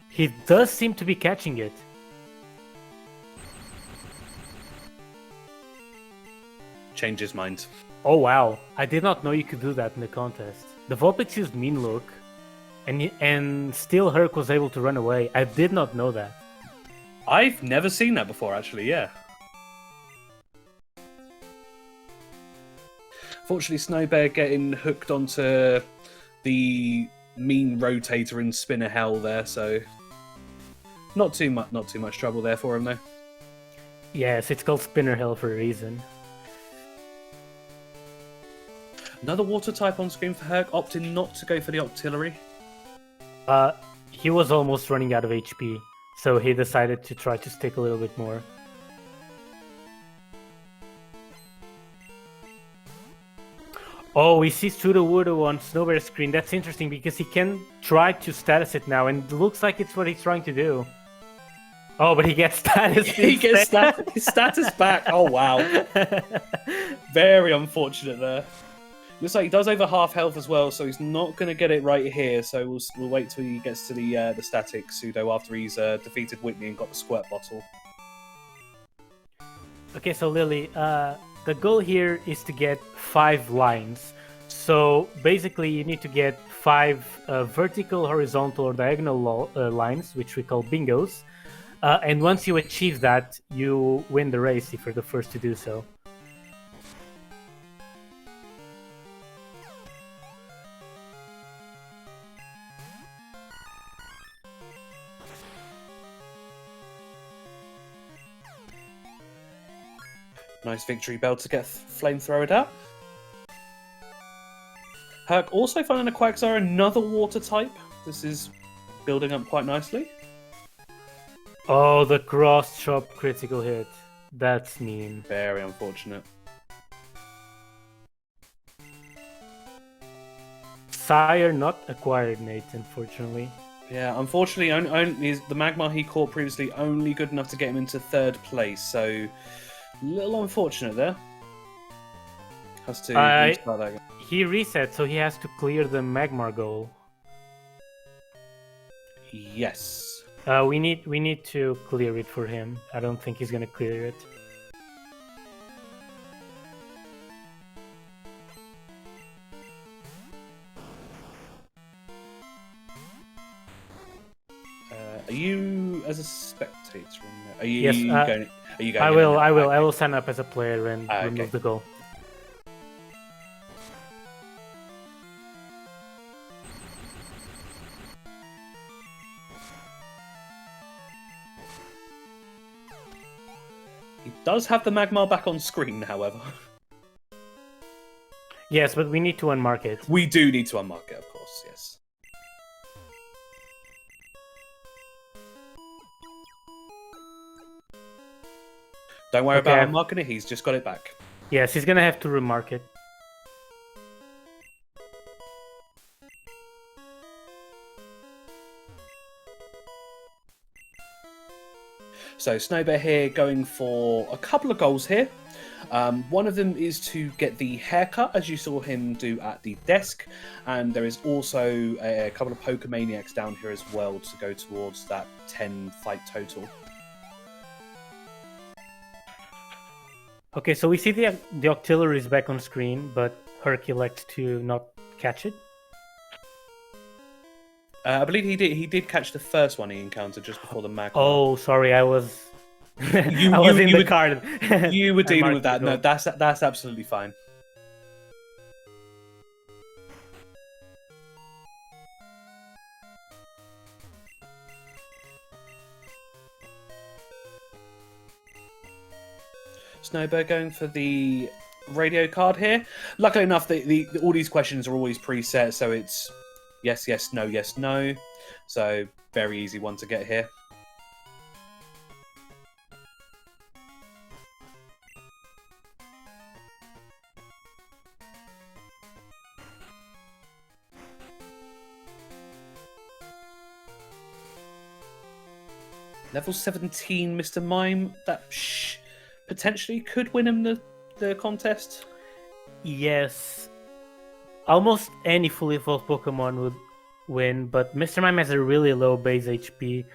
He does seem to be catching it. change his mind. Oh wow, I did not know you could do that in the contest. The Vulpix used Mean Look, and still Herc was able to run away. I did not know that. I've never seen that before, actually, yeah. Fortunately, Snowbear getting hooked onto the mean rotator and spinner hell there, so not too much trouble there for him though. Yes, it's called Spinner Hell for a reason. Another water type on screen for Herc, opting not to go for the Octillery. He was almost running out of HP, so he decided to try to stick a little bit more. Oh, he sees Sudowoodo on Snowbear's screen. That's interesting because he can try to status it now, and it looks like it's what he's trying to do. Oh, but he gets status. He gets his status back. Oh, wow. Very unfortunate there. Looks like he does over half health as well, so he's not going to get it right here. So we'll wait till he gets to the static pseudo after he's defeated Whitney and got the squirt bottle. Okay, so Lily, the goal here is to get 5 lines. So basically, you need to get 5 vertical, horizontal, or diagonal lines, which we call bingos. And once you achieve that, you win the race if you're the first to do so. Nice victory bell to get flamethrowered up. Herc also finding a Quagsire, another water type. This is building up quite nicely. Oh, the cross-chop critical hit. That's mean. Very unfortunate. Sire not acquired, Nate, unfortunately. Yeah, unfortunately, only the Magmar he caught previously only good enough to get him into 3rd place, so a little unfortunate there. Has to restart that again. He reset, so he has to clear the Magmar goal. Yes. We need to clear it for him. I don't think he's gonna clear it. Are you as a spectator? Are you Yes, going? Are you going? I will sign up as a player and remove okay. the goal. He does have the Magmar back on screen, however. Yes, but we need to unmark it. We do need to unmark it, of course, yes. Don't worry about unmarking it, he's just got it back. Yes, he's gonna have to remark it. So Snowbear here going for a couple of goals here. One of them is to get the haircut, as you saw him do at the desk. And there is also a couple of Pokemaniacs down here as well to go towards that 10 fight total. Okay, so we see the Octillery is back on screen, but Herc elects to not catch it. I believe he did catch the first one he encountered just before the Magmar. Oh, sorry, I was I was in the card. You were dealing with that. No, that's absolutely fine. Snowbear going for the radio card here. Luckily enough, all these questions are always preset, so it's yes, yes, no, yes, no. So very easy one to get here. Level 17, Mr. Mime. That potentially could win him the contest. Yes. Almost any fully evolved Pokemon would win, but Mr. Mime has a really low base HP,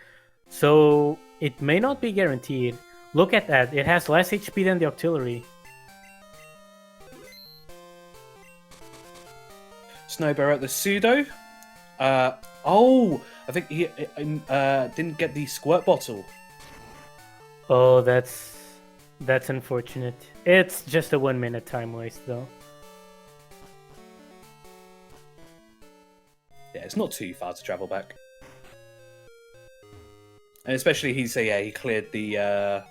so it may not be guaranteed. Look at that. It has less HP than the Octillery. Snowbear at the pseudo. Oh, I think he didn't get the squirt bottle. Oh, that's unfortunate. It's just a 1 minute time waste, though. Yeah, it's not too far to travel back. And especially he cleared the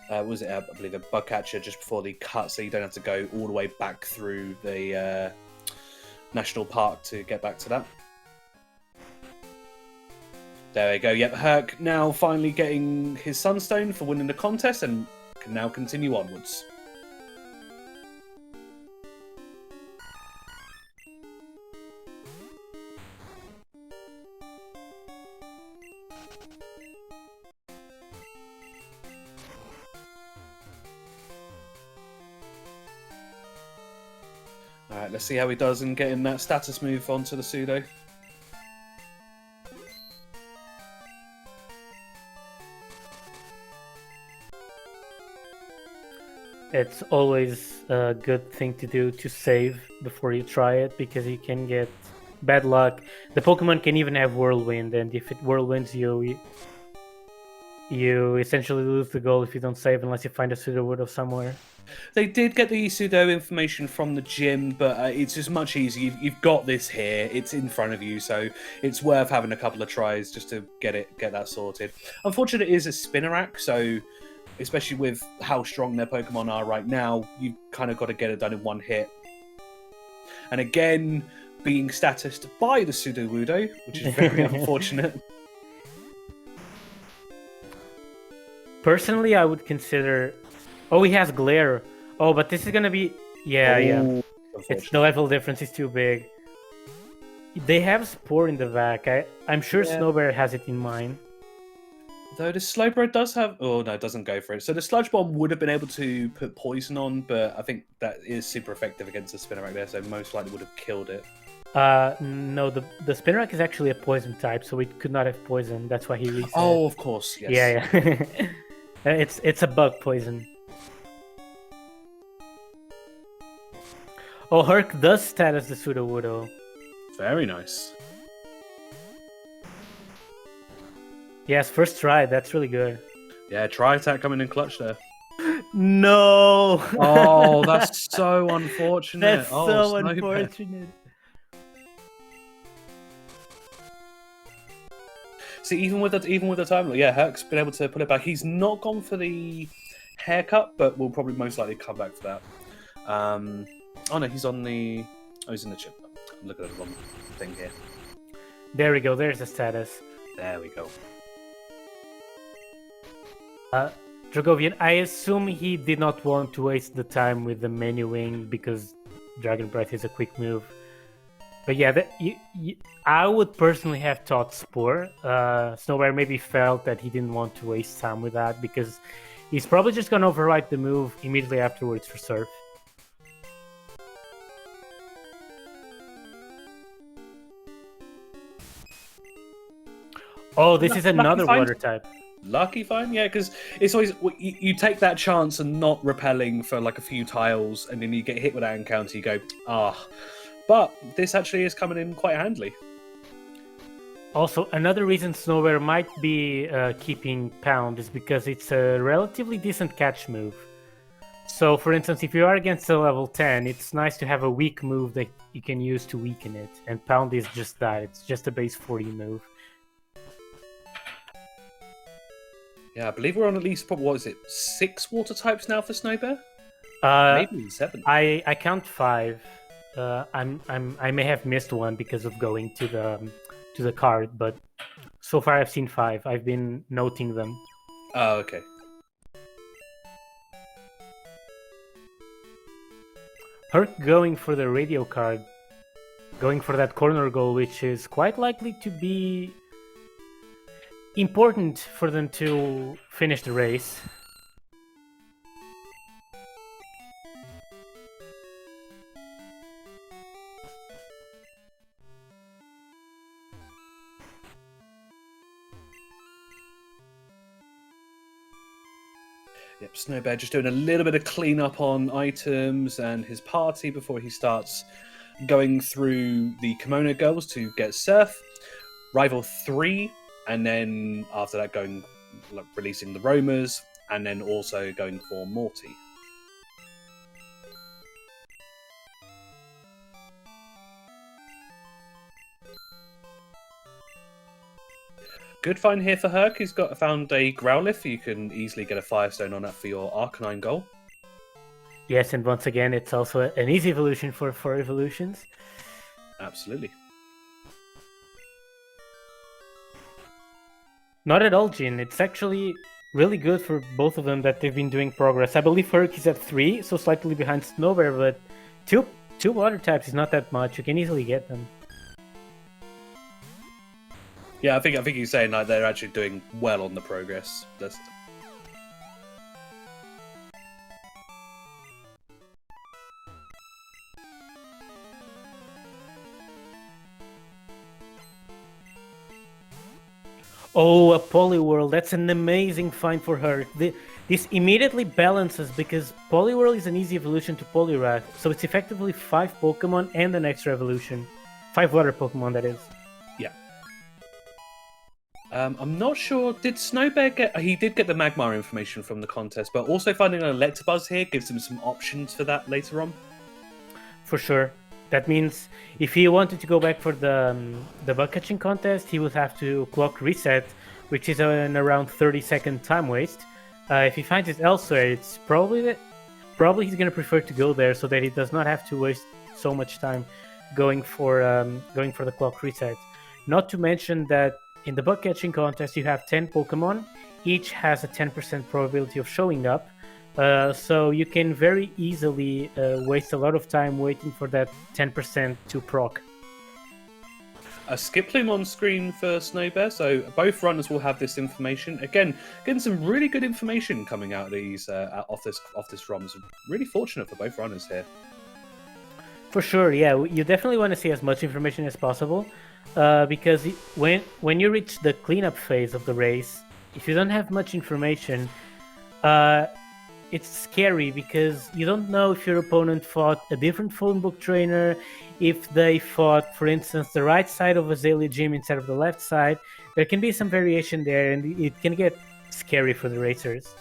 was it I believe a bug catcher just before the cut, so you don't have to go all the way back through the national park to get back to that. There we go. Yep, Herc now finally getting his Sunstone for winning the contest and can now continue onwards. Alright, let's see how he does in getting that status move onto the pseudo. It's always a good thing to do to save before you try it, because you can get bad luck. The Pokemon can even have Whirlwind, and if it Whirlwinds you, you essentially lose the goal if you don't save unless you find a pseudo somewhere. They did get the pseudo information from the gym, but it's just much easier. You've got this here; it's in front of you, so it's worth having a couple of tries just to get that sorted. Unfortunately, it is a Spinnerack, so especially with how strong their Pokemon are right now, you've kind of got to get it done in one hit. And again, being statused by the Sudowoodo, which is very unfortunate. Personally, I would consider... Oh, he has Glare. Oh, but this is going to be... Yeah. It's the level difference is too big. They have Spore in the back. I'm sure Snowbear has it in mind. Though the Slowbro does have... Oh, no, it doesn't go for it. So the Sludge Bomb would have been able to put poison on, but I think that is super effective against the Spinnerack there, so most likely would have killed it. No, the Spinnerack is actually a poison type, so it could not have poison. That's why he reset. Oh, of course, yes. Yeah. It's a bug poison. Oh, Herc does status the Sudowoodo. Very nice. Yes, first try. That's really good. Yeah, Tri-Attack coming in clutch there. No! Oh, that's so unfortunate. That's so unfortunate. See, even with the time, yeah, Herc's been able to put it back. He's not gone for the haircut, but will probably most likely come back for that. Oh no, he's on the... Oh, he's in the chip. I'm looking at the wrong thing here. There we go. There's the status. There we go. Dragovian, I assume he did not want to waste the time with the Menuing because Dragon Breath is a quick move. But yeah, I would personally have taught Spore. Snowbear maybe felt that he didn't want to waste time with that because he's probably just going to override the move immediately afterwards for Surf. Oh, this is another water type. Lucky find, yeah, because it's always you take that chance and not repelling for like a few tiles, and then you get hit with that encounter. You go, but this actually is coming in quite handily. Also, another reason Snowbear might be keeping Pound is because it's a relatively decent catch move. So, for instance, if you are against a level 10, it's nice to have a weak move that you can use to weaken it, and Pound is just that. It's just a base 40 move. Yeah, I believe we're on at least, what is it, 6 water types now for Snowbear? Maybe 7. I count 5. I may have missed one because of going to the card, but so far I've seen 5. I've been noting them. Oh, okay. Herc going for the radio card, going for that corner goal, which is quite likely to be important for them to finish the race. Yep, Snowbear just doing a little bit of cleanup on items and his party before he starts going through the Kimono Girls to get Surf, Rival 3, and then after that releasing the Roamers, and then also going for Morty. Good find here for Herc. He's found a Growlithe. You can easily get a Firestone on that for your Arcanine goal. Yes, and once again, it's also an easy evolution for 4 evolutions. Absolutely. Not at all, Jin. It's actually really good for both of them that they've been doing progress. I believe Herc is at 3, so slightly behind Snowbear, but two water types is not that much. You can easily get them. Yeah, I think he's saying like they're actually doing well on the progress. Oh, a Poliwhirl. That's an amazing find for her. This immediately balances because Poliwhirl is an easy evolution to Poliwrath, so it's effectively 5 Pokemon and an extra evolution. 5 water Pokemon, that is. Yeah. I'm not sure. Did Snowbear get... He did get the Magmar information from the contest, but also finding an Electabuzz here gives him some options for that later on. For sure. That means if he wanted to go back for the bug catching contest, he would have to clock reset, which is an around 30-second time waste. If he finds it elsewhere, it's probably he's going to prefer to go there so that he does not have to waste so much time going for the clock reset. Not to mention that in the bug catching contest, you have 10 Pokemon. Each has a 10% probability of showing up. So you can very easily waste a lot of time waiting for that 10% to proc. A skip plume on screen for Snowbear, so both runners will have this information. Again, getting some really good information coming out of these off this ROM. So really fortunate for both runners here. For sure, yeah. You definitely want to see as much information as possible, because when you reach the cleanup phase of the race, if you don't have much information, it's scary because you don't know if your opponent fought a different phone book trainer, if they fought, for instance, the right side of Azalea Gym instead of the left side. There can be some variation there, and it can get scary for the racers.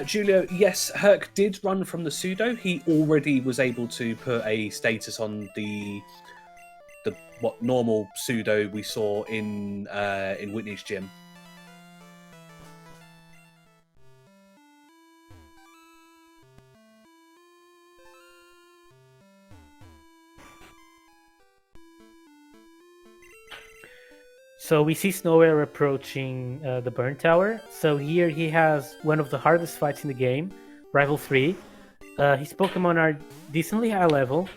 Julio, yes, Herc did run from the pseudo. He already was able to put a status on the what normal pseudo we saw in Whitney's gym. So we see Snowbear approaching the Burn Tower. So here he has one of the hardest fights in the game, Rival 3. His Pokemon are decently high level,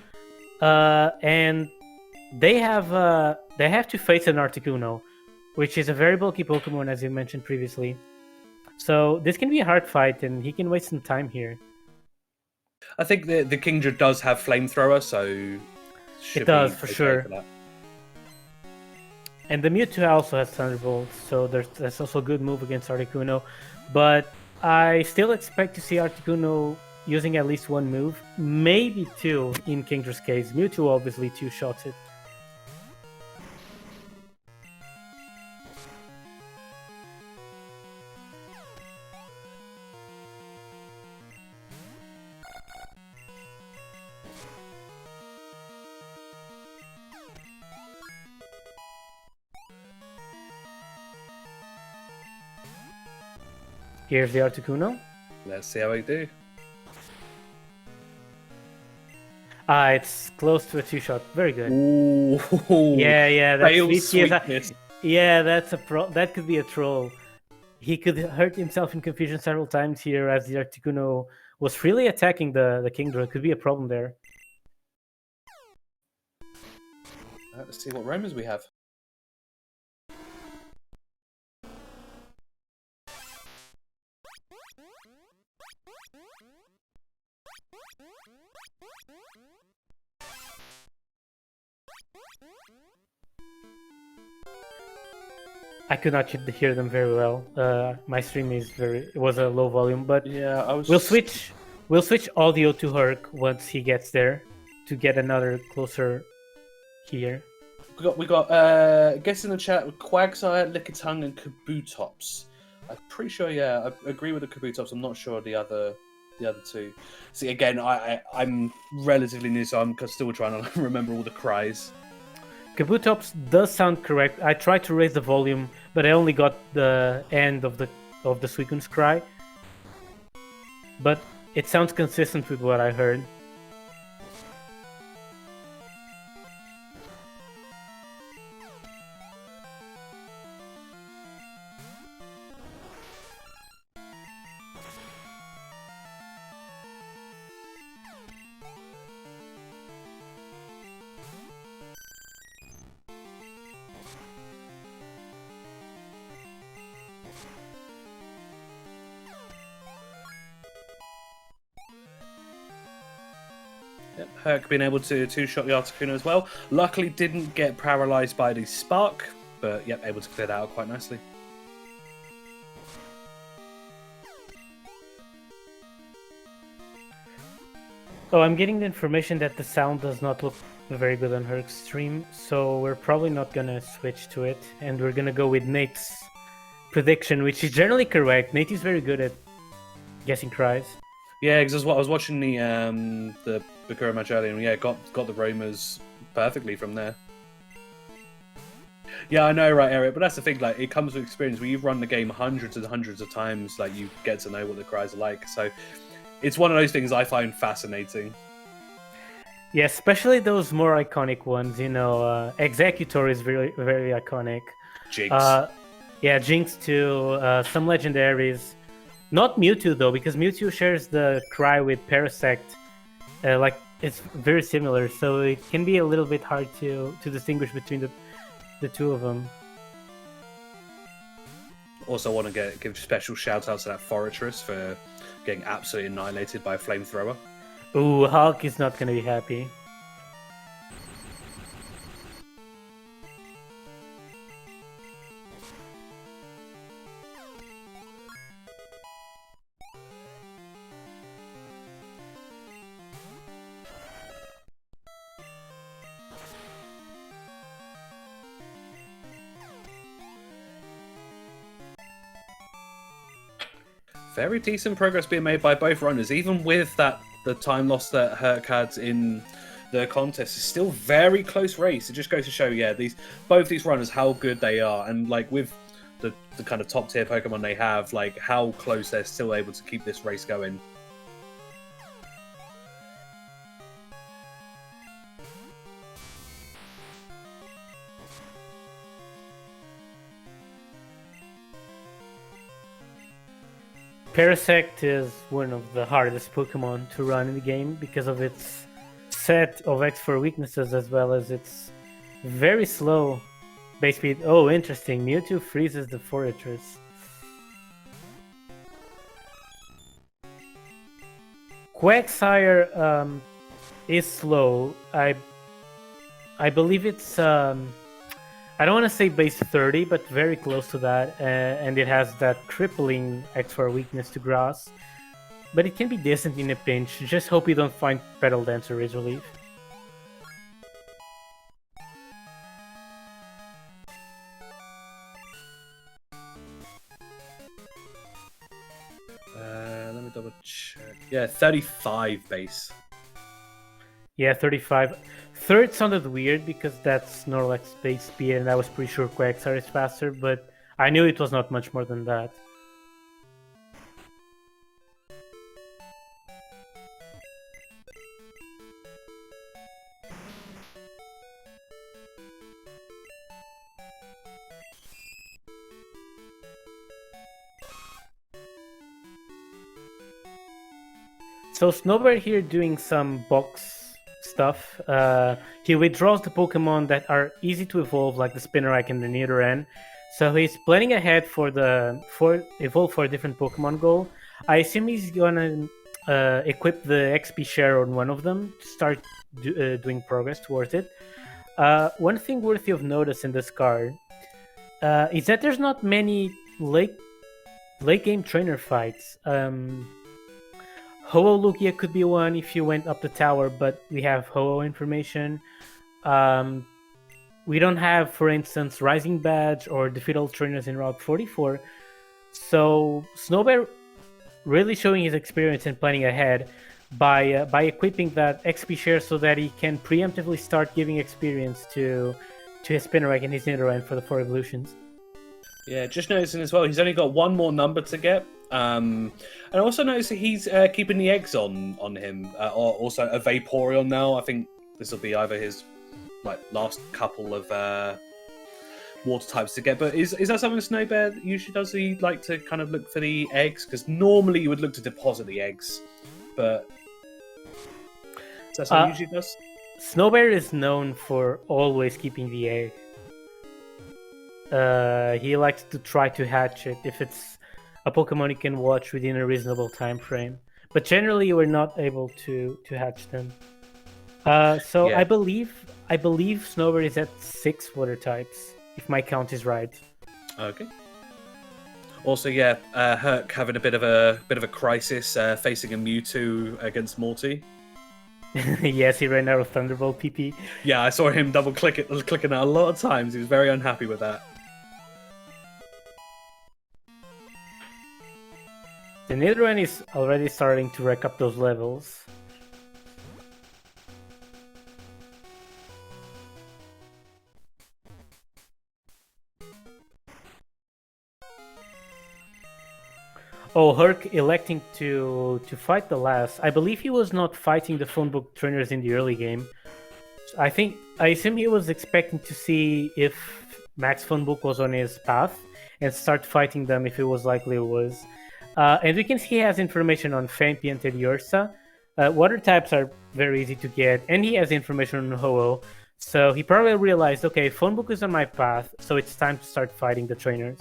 and they have to face an Articuno, which is a very bulky Pokemon, as you mentioned previously. So this can be a hard fight, and he can waste some time here. I think the Kingdra does have Flamethrower, so it does for sure. And the Mewtwo also has Thunderbolt, so that's also a good move against Articuno. But I still expect to see Articuno using at least one move, maybe 2 in Kingdra's case. Mewtwo obviously 2-shots it. Here's the Articuno. Let's see how I do. It's close to a 2-shot. Very good. Ooh. Yeah, that's sweetness. That could be a troll. He could hurt himself in confusion several times here as the Articuno was freely attacking the Kingdra. Could be a problem there. Let's see what Romans we have. I could not hear them very well. My stream was a low volume, but yeah, we'll switch audio to Herc once he gets there. to get another closer here. We got guess in the chat with Quagsire, Lickitung, and Kabutops. I'm pretty sure, yeah, I agree with the Kabutops. I'm not sure the other two. See, again, I'm relatively new, so I'm still trying to remember all the cries. Kabutops does sound correct. I tried to raise the volume, but I only got the end of the Suicune's cry. But it sounds consistent with what I heard. Yep, Herc being able to two-shot the Articuno as well. Luckily didn't get paralyzed by the Spark, but yep, able to clear that out quite nicely. Oh, I'm getting the information that the sound does not look very good on Herc's stream, so we're probably not gonna switch to it, and we're gonna go with Nate's prediction, which is generally correct. Nate is very good at guessing cries. Yeah, because I was watching the Bakura match earlier, and yeah, got the Romas perfectly from there. Yeah, I know, right, Eric, but that's the thing. Like, it comes with experience. When you've run the game hundreds and hundreds of times, like you get to know what the cries are like. So, it's one of those things I find fascinating. Yeah, especially those more iconic ones. You know, Executor is very very iconic. Jinx. Yeah, Jinx too. Some legendaries. Not Mewtwo though, because Mewtwo shares the cry with Parasect. Like it's very similar, so it can be a little bit hard to distinguish between the two of them. Also, want to give special shout outs to that Fortress for getting absolutely annihilated by a flamethrower. Ooh, Hulk is not gonna be happy. Very decent progress being made by both runners, even with the time loss that Herc had in the contest. It's still very close race. It just goes to show, yeah, both these runners how good they are, and like with the kind of top tier Pokemon they have, like how close they're still able to keep this race going. Parasect is one of the hardest Pokemon to run in the game because of its set of X4 weaknesses as well as its very slow base speed. Oh, interesting. Mewtwo freezes the Fortress. Quagsire is slow. I believe it's I don't want to say base 30, but very close to that, and it has that crippling X4 weakness to grass. But it can be decent in a pinch. Just hope you don't find Petal Dance or Razor Leaf. Let me double check. Yeah, 35 base. Yeah, 35. Third sounded weird because that's Snorlax's base speed, and I was pretty sure Quagsire is faster, but I knew it was not much more than that. So Snowbear here doing some box stuff. He withdraws the Pokemon that are easy to evolve, like the Spinarak and the Nidoran. So he's planning ahead for evolve for a different Pokemon goal. I assume he's gonna equip the XP share on one of them to start doing progress towards it. One thing worthy of notice in this card is that there's not many late game trainer fights. Ho-Oh Lugia could be one if you went up the tower, but we have Ho-Oh information. We don't have, for instance, Rising Badge or Defeat all trainers in Route 44. So Snowbear really showing his experience and planning ahead by equipping that XP share so that he can preemptively start giving experience to his Spinarak and his Nidoran for the 4 evolutions. Yeah, just noticing as well, he's only got one more number to get. And I also noticed that he's keeping the eggs on him, or also a Vaporeon now. I think this will be either his last couple of water types to get. But is that something Snowbear usually does? He like to kind of look for the eggs? Because normally you would look to deposit the eggs, but is that something he usually does? Snowbear is known for always keeping the egg. He likes to try to hatch it if it's a Pokemon you can watch within a reasonable time frame. But generally, you are not able to hatch them. So yeah. I believe Snowbear is at 6 water types, if my count is right. Okay. Also, yeah, Herc having a bit of a crisis, facing a Mewtwo against Morty. Yes, he ran out of Thunderbolt PP. Yeah, I saw him clicking that a lot of times. He was very unhappy with that. The Nidoran is already starting to rack up those levels. Oh, Herc electing to fight the last. I believe he was not fighting the phone book trainers in the early game. I assume he was expecting to see if Max phone book was on his path and start fighting them if it was likely it was. And we can see he has information on Fampi and Teddiursa. Water types are very easy to get, and he has information on Ho-Oh. So he probably realized, okay, phone book is on my path, so it's time to start fighting the trainers.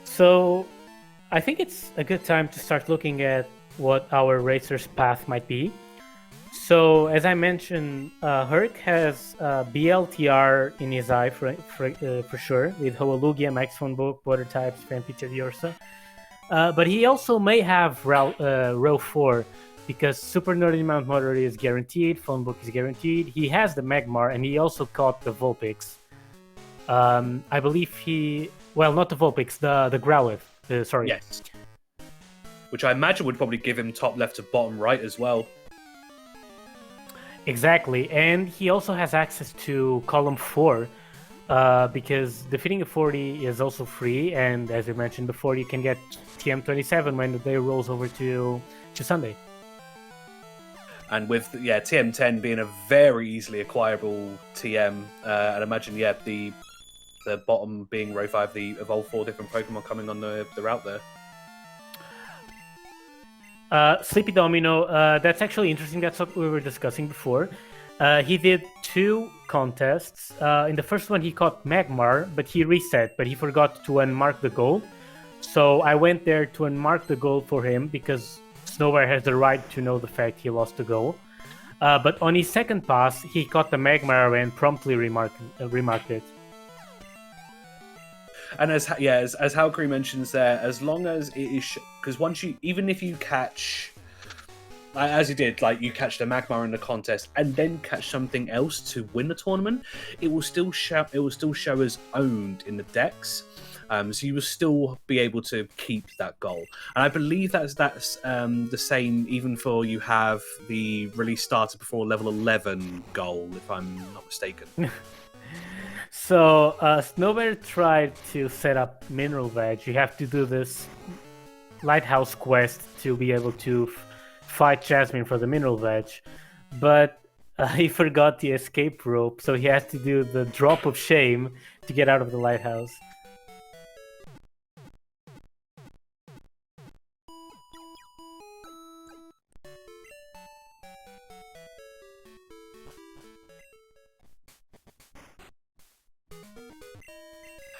So I think it's a good time to start looking at what our racer's path might be. So as I mentioned, Herc has BLTR in his eye for sure, with Ho-Oh Lugia, Max Phone Book, Water types, Fampi, Teddiursa. But he also may have row 4, because Super Nerdy Mount Motor is guaranteed, Phone Book is guaranteed. He has the Magmar, and he also caught the Vulpix. I believe not the Vulpix, the Growlithe, sorry. Yes. Which I imagine would probably give him top left to bottom right as well. Exactly, and he also has access to column 4, because defeating a 40 is also free, and as we mentioned before, you can get TM27 when the day rolls over to Sunday. And with TM10 being a very easily acquirable TM, and imagine the bottom being row 5 of all 4 different Pokemon coming on the route there. Sleepy Domino, that's actually interesting. That's what we were discussing before. He did 2 contests. In the first one, he caught Magmar, but he reset, but he forgot to unmark the goal. So I went there to unmark the goal for him, because Snowbear has the right to know the fact he lost the goal. But on his second pass, he caught the Magmar and promptly remarked it. And as Halkery mentions there, as long as it is, because even if you catch, as you did, you catch the Magmar in the contest and then catch something else to win the tournament, it will still show as owned in the decks. So you will still be able to keep that goal. And I believe that's the same even for you have the release started before level 11 goal, if I'm not mistaken. So, Snowbear tried to set up Mineral Veg. You have to do this Lighthouse quest to be able to fight Jasmine for the Mineral Veg. But he forgot the escape rope, so he has to do the Drop of Shame to get out of the Lighthouse.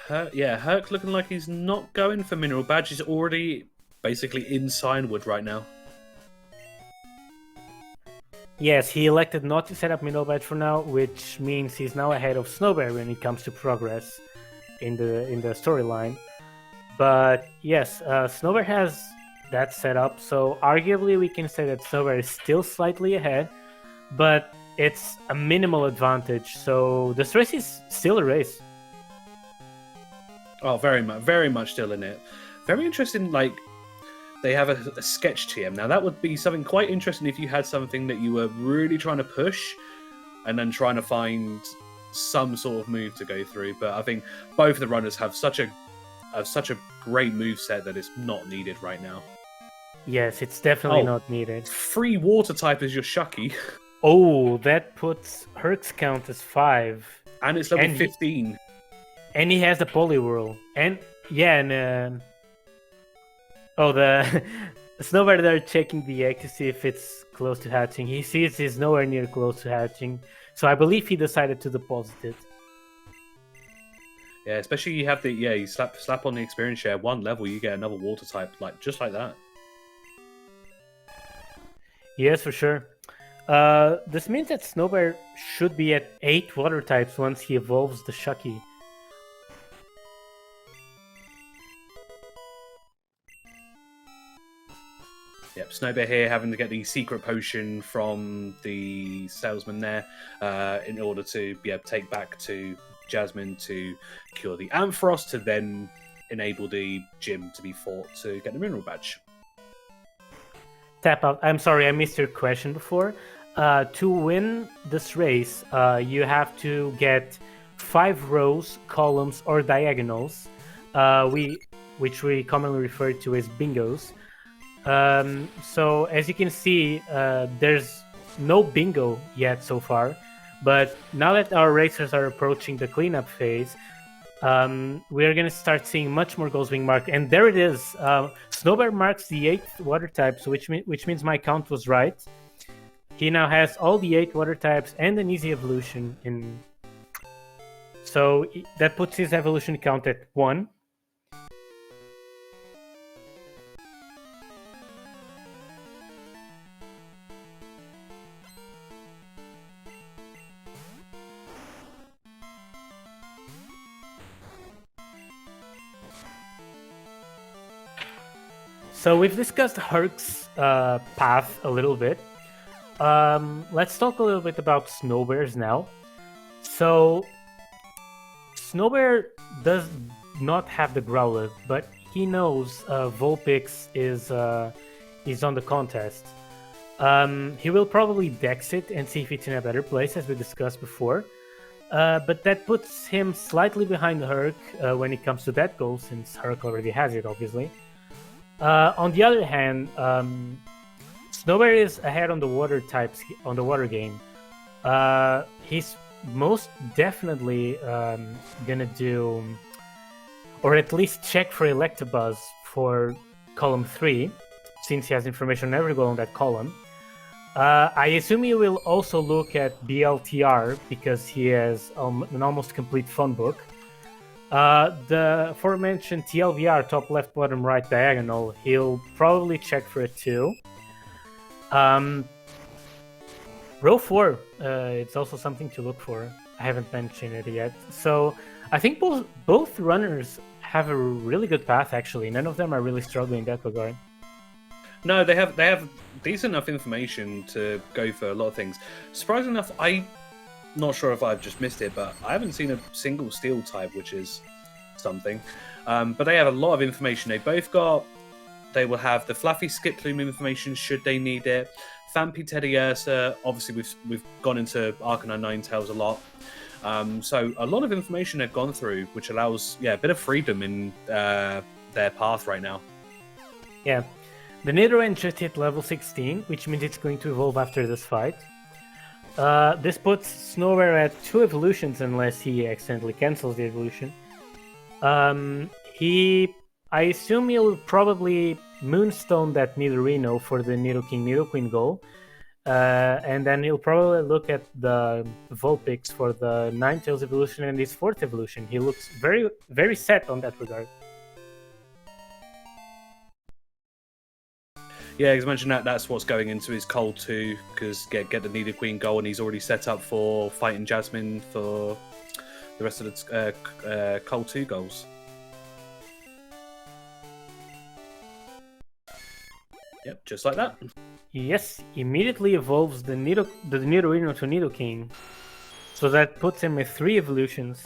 Herc looking like he's not going for Mineral Badge. He's already basically in Signwood right now. Yes, he elected not to set up middle batch for now, which means he's now ahead of Snowbear when it comes to progress in the storyline. But yes, Snowbear has that set up, so arguably we can say that Snowbear is still slightly ahead, but it's a minimal advantage. So this race is still a race. Oh, very much still in it. Very interesting. Like, they have a sketch TM now. That would be something quite interesting if you had something that you were really trying to push, and then trying to find some sort of move to go through. But I think both of the runners have such a great move set that it's not needed right now. Yes, it's definitely not needed. Free water type is your Shucky. Oh, that puts Herc's count as 5. And it's level 15. And he has the Poliwhirl. And yeah, and the Snowbear there checking the egg to see if it's close to hatching. He sees it's nowhere near close to hatching. So I believe he decided to deposit it. Yeah, especially you have you slap on the experience share 1 level, you get another water type just like that. Yes, for sure. This means that Snowbear should be at 8 water types once he evolves the Shucky. Yep, Snowbear here having to get the secret potion from the salesman there in order to be able to take back to Jasmine to cure the Ampharos to then enable the gym to be fought to get the mineral badge. Tap out. I'm sorry, I missed your question before. To win this race, you have to get 5 rows, columns, or diagonals, which we commonly refer to as bingos. So as you can see, there's no bingo yet so far, but now that our racers are approaching the cleanup phase, we are going to start seeing much more goals being marked. And there it is. Snowbear marks the 8th water types, which means my count was right. He now has all the 8 water types and an easy evolution in. So that puts his evolution count at 1. So we've discussed Herc's path a little bit. Let's talk a little bit about Snowbear's now. So Snowbear does not have the Growlithe, but he knows Vulpix is on the contest. He will probably dex it and see if it's in a better place, as we discussed before. But that puts him slightly behind Herc when it comes to that goal, since Herc already has it, obviously. On the other hand, Snowbear is ahead on the water types on the water game. He's most definitely gonna do, or at least check for Electabuzz for column 3, since he has information on every goal on that column. I assume he will also look at BLTR because he has an almost complete phone book. The aforementioned TLVR, top left, bottom right diagonal, he'll probably check for it too. Row 4, it's also something to look for. I haven't mentioned it yet. So I think both runners have a really good path, actually. None of them are really struggling in that regard. No, they have decent enough information to go for a lot of things. Surprisingly enough, I'm not sure if I've just missed it, but I haven't seen a single steel type, which is something. But they have a lot of information. They will have the Fluffy Skip Plume information should they need it. Fampi Teddiursa, obviously we've gone into Arcanine Ninetales a lot. So a lot of information they've gone through, which allows a bit of freedom in their path right now. Yeah. The Nidoran just hit level 16, which means it's going to evolve after this fight. This puts Snowbear at 2 evolutions unless he accidentally cancels the evolution. I assume he'll probably Moonstone that Nidorino for the Nidoking Nidoqueen goal. And then he'll probably look at the Vulpix for the Ninetales evolution and his 4th evolution. He looks very, very set on that regard. Yeah, because mentioned that's what's going into his Cold 2, because get the Nidoqueen goal, and he's already set up for fighting Jasmine for the rest of the Cold 2 goals. Yep, just like that. Yes, immediately evolves the Nidorino to Nidoking. So that puts him with 3 evolutions.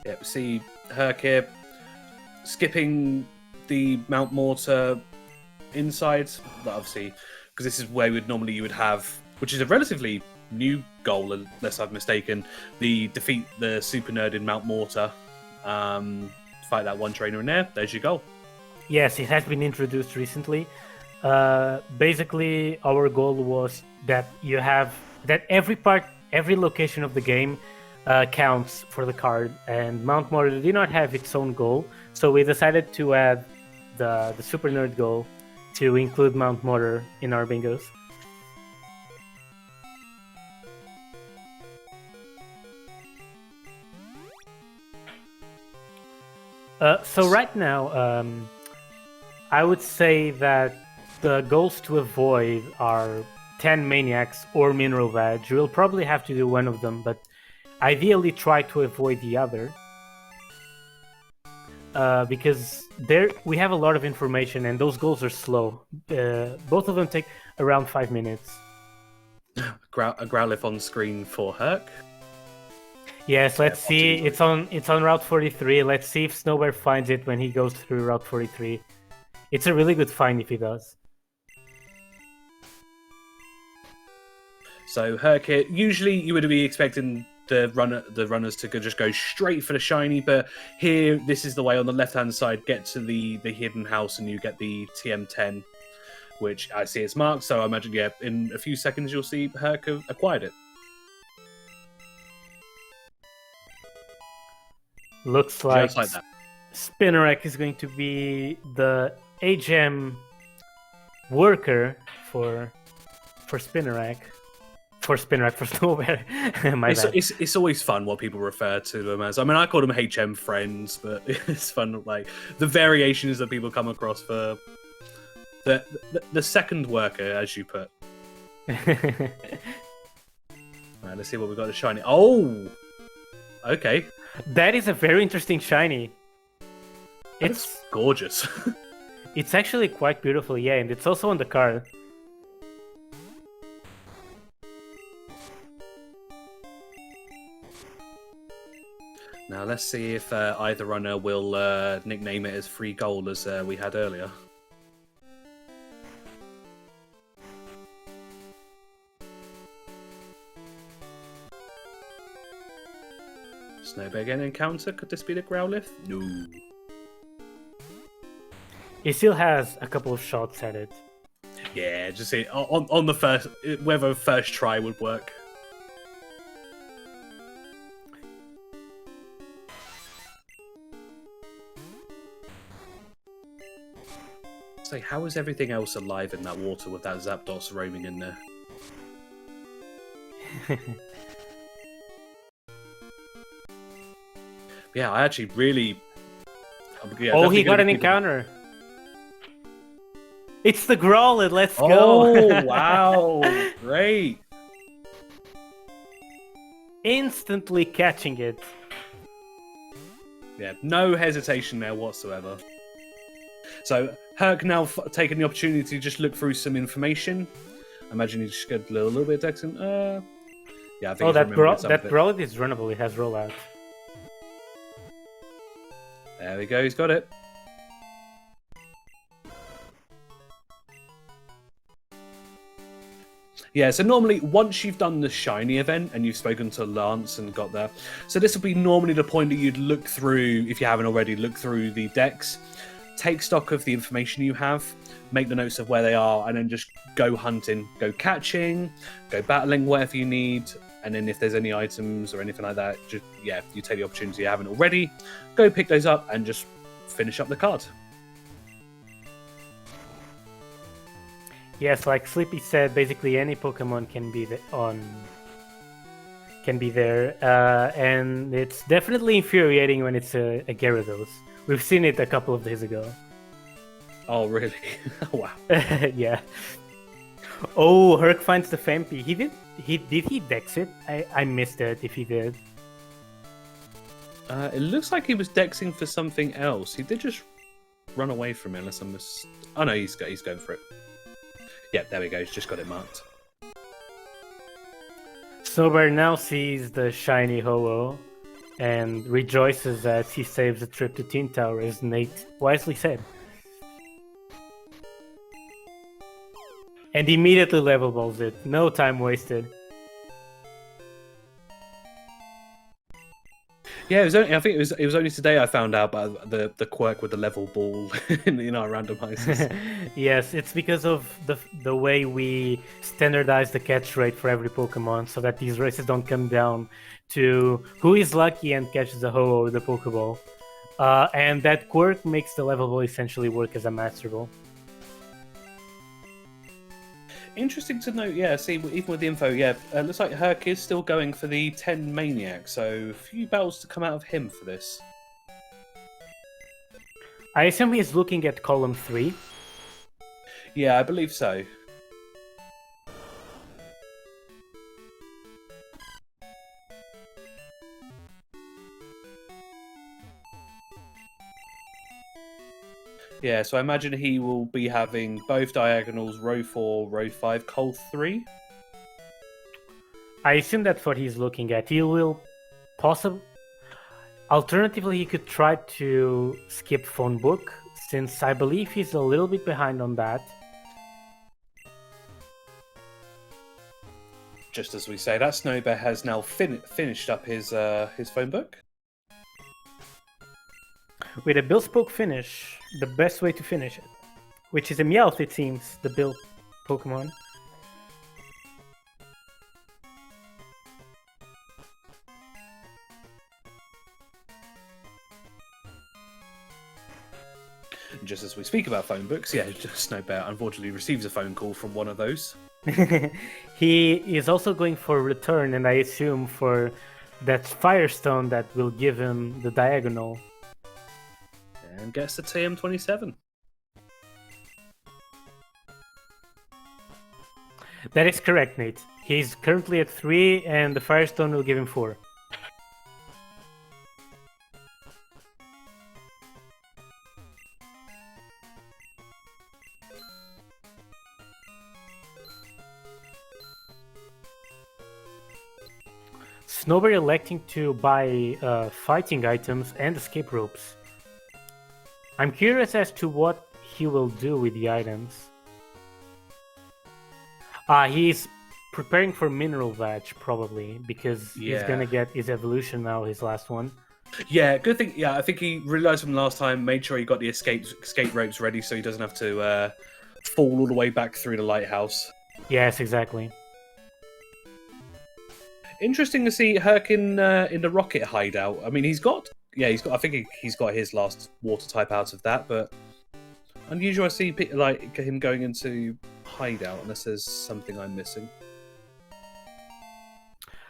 Yep, see Herc here skipping the Mount Mortar inside, but obviously, because this is where you would have, which is a relatively new goal, unless I've mistaken, the defeat the super nerd in Mount Mortar, fight that one trainer in there. There's your goal. Yes, it has been introduced recently. Basically, our goal was that every location of the game counts for the card, and Mount Mortar did not have its own goal, so we decided to add the Super Nerd goal to include Mount Mortar in our bingos. So right now, I would say that the goals to avoid are 10 Maniacs or Mineral Veg. We'll probably have to do one of them, but ideally try to avoid the other. Because we have a lot of information and those goals are slow. Both of them take around 5 minutes. A Growlithe on screen for Herc. Yes, let's see. It's on Route 43. Let's see if Snowbear finds it when he goes through Route 43. It's a really good find if he does. So Herc here, usually you would be expecting the runners to just go straight for the shiny, but here this is the way on the left hand side. Get to the hidden house and you get the TM10, which I see it's marked. So I imagine in a few seconds you'll see Herc have acquired it. Looks like that. Spinarak is going to be the HM worker for Spinarak. For Snowbear. My bad. It's always fun what people refer to them as. I mean, I call them HM friends, but it's fun, like the variations that people come across for the second worker, as you put. Right, let's see what we got to shiny. Oh, okay. That is a very interesting shiny. It's gorgeous. It's actually quite beautiful, yeah, and it's also on the card. Now let's see if either runner will nickname it as free goal as we had earlier. Snowbear getting encounter? Could this be the Growlithe? No. He still has a couple of shots at it. Yeah, just see on the first, whether first try would work. So how is everything else alive in that water with that Zapdos roaming in there? Yeah, I actually really... Yeah, he got an encounter. It's the Growlithe, let's go! Oh, wow! Great! Instantly catching it. Yeah, no hesitation there whatsoever. So, Herc now taking the opportunity to just look through some information. I imagine he just got a little bit of text. Yeah, I think that Growlithe is runnable, it has rollout. There we go, he's got it. Yeah, so normally once you've done the shiny event and you've spoken to Lance and got there, so this will be normally the point that you'd look through, if you haven't already, look through the decks, take stock of the information you have, make the notes of where they are, and then just go hunting, go catching, go battling, whatever you need. And then if there's any items or anything like that, just you take the opportunity you haven't already, go pick those up and just finish up the card. Yes, like Sleepy said, basically any Pokemon can be there, and it's definitely infuriating when it's a Gyarados. We've seen it a couple of days ago. Oh, really? Wow. Yeah. Oh, Herc finds the Fampi. Did he dex it? I missed it if he did. It looks like he was dexing for something else. He did just run away from it, unless I'm oh no, he's going for it. Yeah, there we go. He's just got it marked. Snowbear now sees the shiny Ho-Oh and rejoices as he saves a trip to Teen Tower, as Nate wisely said. And immediately level balls it. No time wasted. Yeah, I think it was only today I found out about the quirk with the level ball in our randomizers. Yes, it's because of the way we standardize the catch rate for every Pokemon, so that these races don't come down to who is lucky and catches the Ho-Oh or the Pokeball. And that quirk makes the level ball essentially work as a Master Ball. Interesting to note, yeah, see, even with the info, yeah, looks like Herc is still going for the 10 Maniac, so a few battles to come out of him for this. I assume he's looking at column 3. Yeah, I believe so. Yeah, so I imagine he will be having both diagonals, row 4, row 5, col 3. I assume that's what he's looking at. He will possibly... Alternatively, he could try to skip phone book, since I believe he's a little bit behind on that. Just as we say that, Snowbear has now finished up his phone book. With a Billspoke finish, the best way to finish it. Which is a Meowth, it seems, the Bill Pokemon. Just as we speak about phone books, yeah, Snowbear unfortunately receives a phone call from one of those. He is also going for return, and I assume for that Firestone that will give him the diagonal. And gets the TM27. That is correct, Nate. He's currently at 3, and the Firestone will give him 4. Snowbear electing to buy fighting items and escape ropes. I'm curious as to what he will do with the items. He's preparing for Mineral Vag, probably, because he's gonna get his evolution now, his last one. Yeah, good thing. Yeah, I think he realised from last time, made sure he got the escape ropes ready so he doesn't have to fall all the way back through the lighthouse. Yes, exactly. Interesting to see Herc in the rocket hideout. I mean, I think he's got his last water type out of that, but unusual to see like him going into hideout unless there's something I'm missing.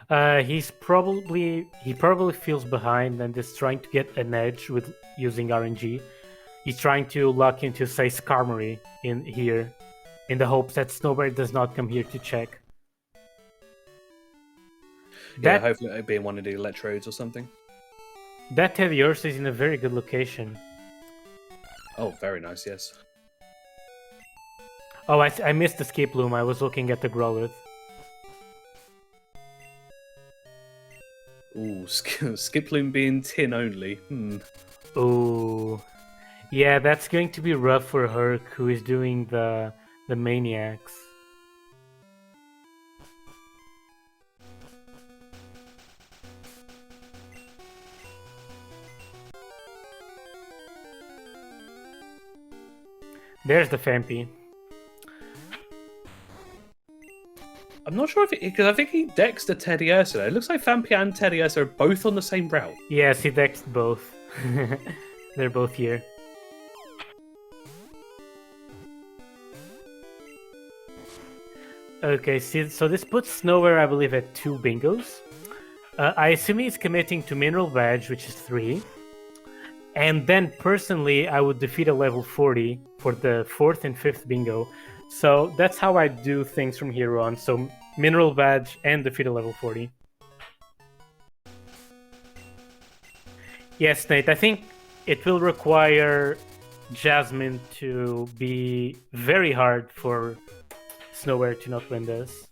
He probably feels behind and is trying to get an edge with using RNG. He's trying to lock into, say, Skarmory in here, in the hopes that Snowbear does not come here to check. Yeah, hopefully it'll be in one of the electrodes or something. That Teddiursa is in a very good location. Oh, very nice, yes. Oh, I missed the Skiploom. I was looking at the Growlithe. Ooh, Skiploom being tin only. Ooh. Yeah, that's going to be rough for Herc, who is doing the Maniacs. There's the Fampi. I'm not sure if because I think he dexed a Teddiursa. It looks like Fampi and Teddiursa are both on the same route. Yes, he dexed both. They're both here. Okay, so this puts Snowbear, I believe, at 2 bingos. I assume he's committing to Mineral Badge, which is 3. And then personally, I would defeat a level 40 for the 4th and 5th bingo. So that's how I do things from here on. So Mineral Badge and defeat a level 40. Yes, Nate, I think it will require Jasmine to be very hard for Snowbear to not win this.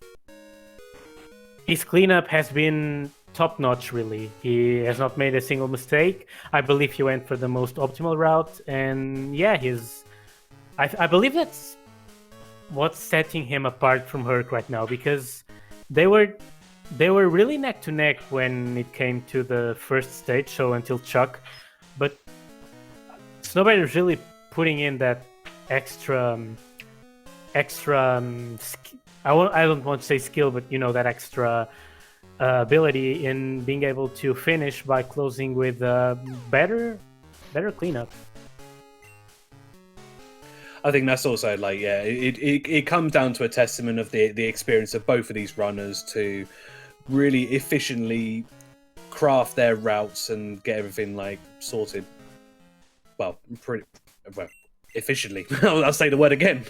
His cleanup has been top-notch, really. He has not made a single mistake. I believe he went for the most optimal route, and yeah, I believe that's what's setting him apart from Herc right now, because they were really neck to neck when it came to the first stage, so until Chuck, but Snowbear is really putting in that extra I don't want to say skill, but you know, that extra ability in being able to finish by closing with better cleanup. I think that's also like, yeah, it comes down to a testament of the experience of both of these runners to really efficiently craft their routes and get everything like sorted. Well, pretty well, efficiently. I'll say the word again.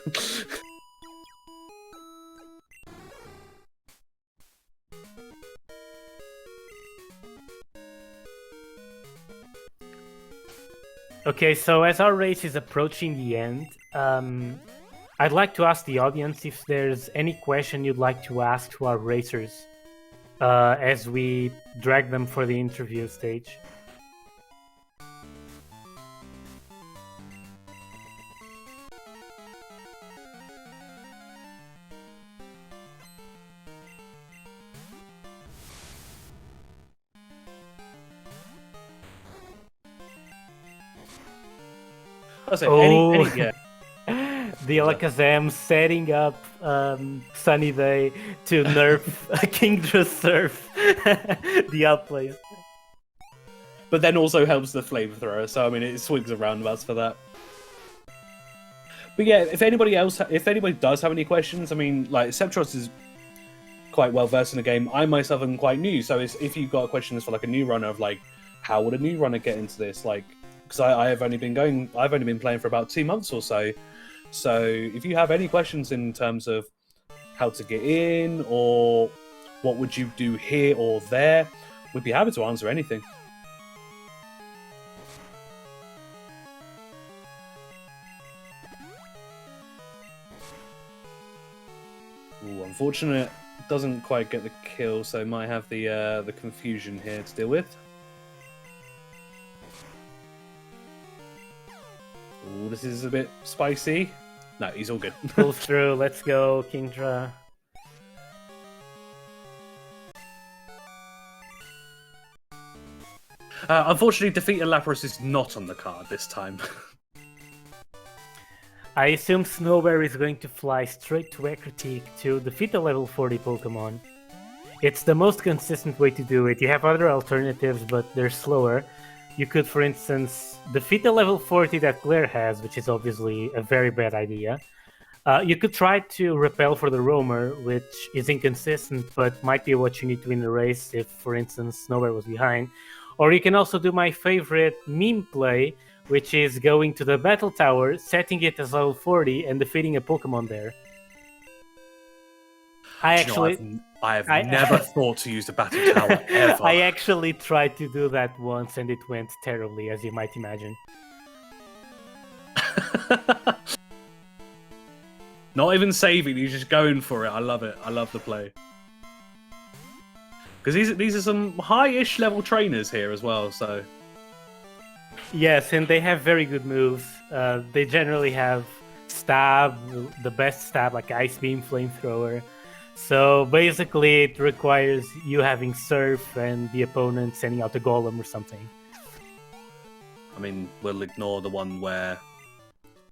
Okay, so as our race is approaching the end, I'd like to ask the audience if there's any question you'd like to ask to our racers as we drag them for the interview stage. Yeah. The Alakazam setting up Sunny Day to nerf Kingdra Surf, the outplay. But then also helps the flamethrower, so I mean it swings and roundabouts for that. But yeah, if anybody does have any questions, I mean, like Septros is quite well versed in the game. I myself am quite new, so if you've got questions for like a new runner of like, how would a new runner get into this? Like, because I've only been playing for about 2 months or so. So if you have any questions in terms of how to get in or what would you do here or there, we'd be happy to answer anything. Ooh, unfortunate, doesn't quite get the kill, so might have the confusion here to deal with. Ooh, this is a bit spicy. No, he's all good. Pulls through. Let's go, Kingdra. Unfortunately, defeating Lapras is not on the card this time. I assume Snowbear is going to fly straight to Ecruteak to defeat the level 40 Pokemon. It's the most consistent way to do it. You have other alternatives, but they're slower. You could, for instance, defeat the level 40 that Glare has, which is obviously a very bad idea. You could try to repel for the Roamer, which is inconsistent, but might be what you need to win the race if, for instance, Snowbear was behind. Or you can also do my favorite meme play, which is going to the Battle Tower, setting it as level 40, and defeating a Pokemon there. I have never thought to use the Battle Tower ever. I actually tried to do that once, and it went terribly, as you might imagine. Not even saving, he's just going for it. I love it. I love the play. Because these are some high-ish level trainers here as well, so... Yes, and they have very good moves. They generally have stab, the best stab, like Ice Beam, Flamethrower. So basically it requires you having Surf and the opponent sending out a Golem or something. I mean, we'll ignore the one where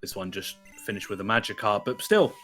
this one just finished with a Magikarp, but still.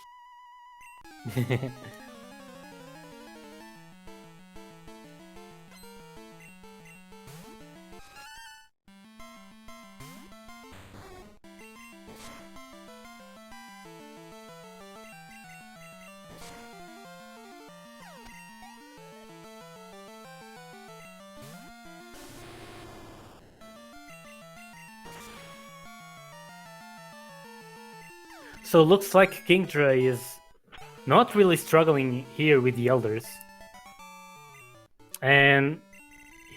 So looks like Kingdra is not really struggling here with the Elders. And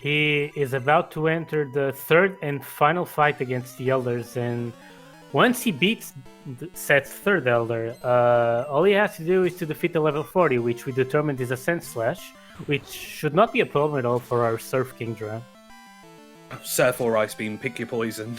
he is about to enter the third and final fight against the Elders. And once he beats Set's third Elder, all he has to do is to defeat the level 40, which we determined is a Sense Slash, which should not be a problem at all for our Surf Kingdra. Surf or Ice Beam, pick your poison.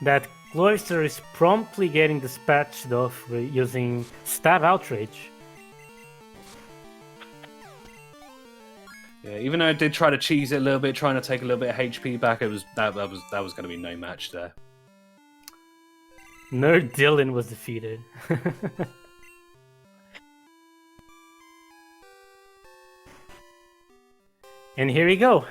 That Cloyster is promptly getting dispatched off using Stab Outrage. Yeah, even though I did try to cheese it a little bit, trying to take a little bit of HP back, it was that was going to be no match there. Nerd Dylan was defeated. And here we go.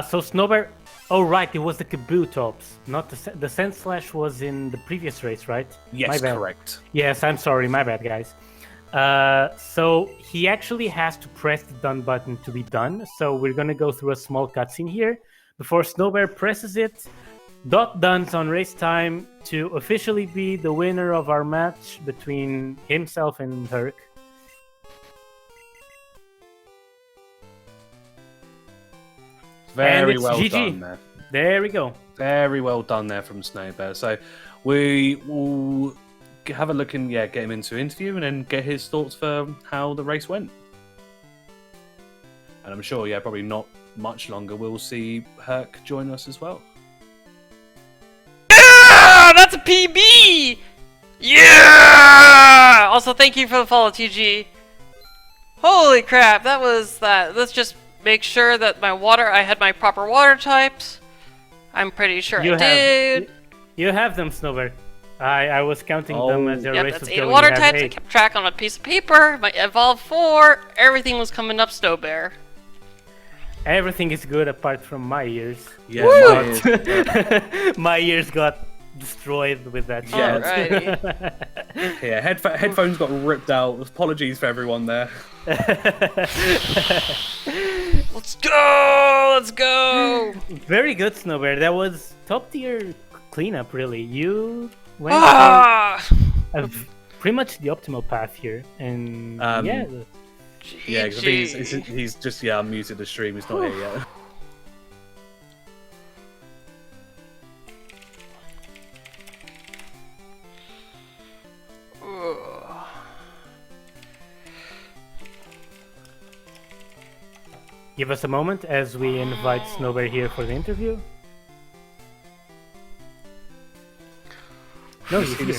So Snowbear. Oh right, it was the Kabutops, not the Sense Slash was in the previous race, right? Yes, correct. Yes, I'm sorry, my bad, guys. So he actually has to press the done button to be done. So we're gonna go through a small cutscene here before Snowbear presses it. Duns on race time to officially be the winner of our match between himself and Herc. Very well done there. There we go. Very well done there from Snowbear. So we will have a look and get him into interview and then get his thoughts for how the race went. And I'm sure, probably not much longer, we'll see Herc join us as well. Yeah, that's a PB! Yeah! Also, thank you for the follow, TG. Holy crap, that was that. Let's just make sure that I had my proper water types. I'm pretty sure I did. You have them, Snowbear. I was counting them as the race was going. That's 8 water types. I kept track on a piece of paper. My Evolve 4. Everything was coming up Snowbear. Everything is good apart from my ears. Yeah, my ears. My ears got destroyed with that shit. Yeah, headphones got ripped out. Apologies for everyone there. Let's go! Let's go! Very good, Snowbear. That was top tier cleanup, really. You went pretty much the optimal path here, and he's just muted the stream. He's not here yet. Give us a moment as we invite Snowbear here for the interview. No, see the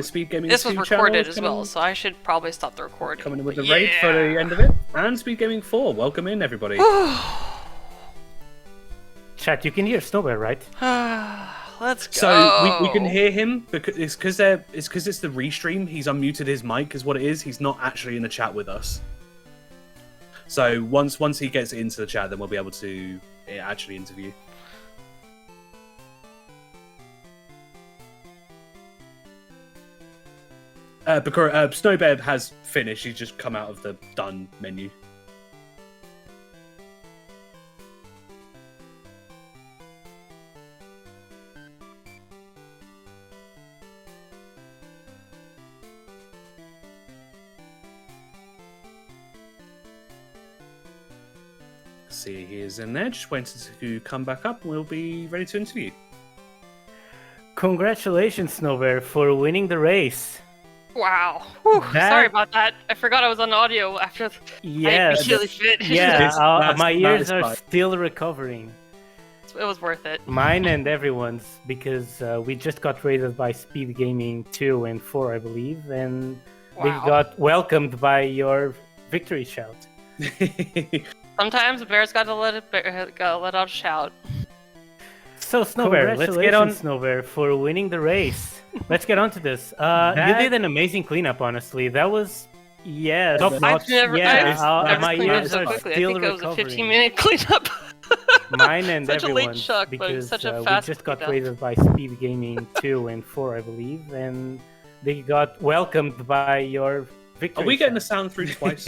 SpeedGaming. This was recorded as well, so I should probably stop the recording. Coming in with the raid for the end of it, and SpeedGaming 4. Welcome in, everybody. Chat, you can hear Snowbear, right? Let's go. So we can hear him because it's because it's the restream. He's unmuted his mic, is what it is. He's not actually in the chat with us. So once he gets into the chat, then we'll be able to actually interview. Because Snowbear has finished. He's just come out of the done menu. See, he is in there. Just waiting to come back up. We'll be ready to interview. Congratulations, Snowbear, for winning the race. Wow. Whew, sorry about that. I forgot I was on audio after I immediately finished. Yeah, my ears are still recovering. It was worth it. Mine and everyone's, because we just got raided by SpeedGaming 2 and 4, I believe, and we got welcomed by your victory shout. Sometimes the bear's gotta let out a shout. So Snowbear, let's get on. Snowbear, for winning the race. Let's get on to this. You did an amazing cleanup, honestly. That was top notch. My ears are still recovering. I think it was a 15-minute cleanup. Mine and Such a late everyone's, shock, but because such a we fast just got pickup. rated by SpeedGaming 2 and 4, I believe, and they got welcomed by your victory. Are we getting the shout. sound through twice?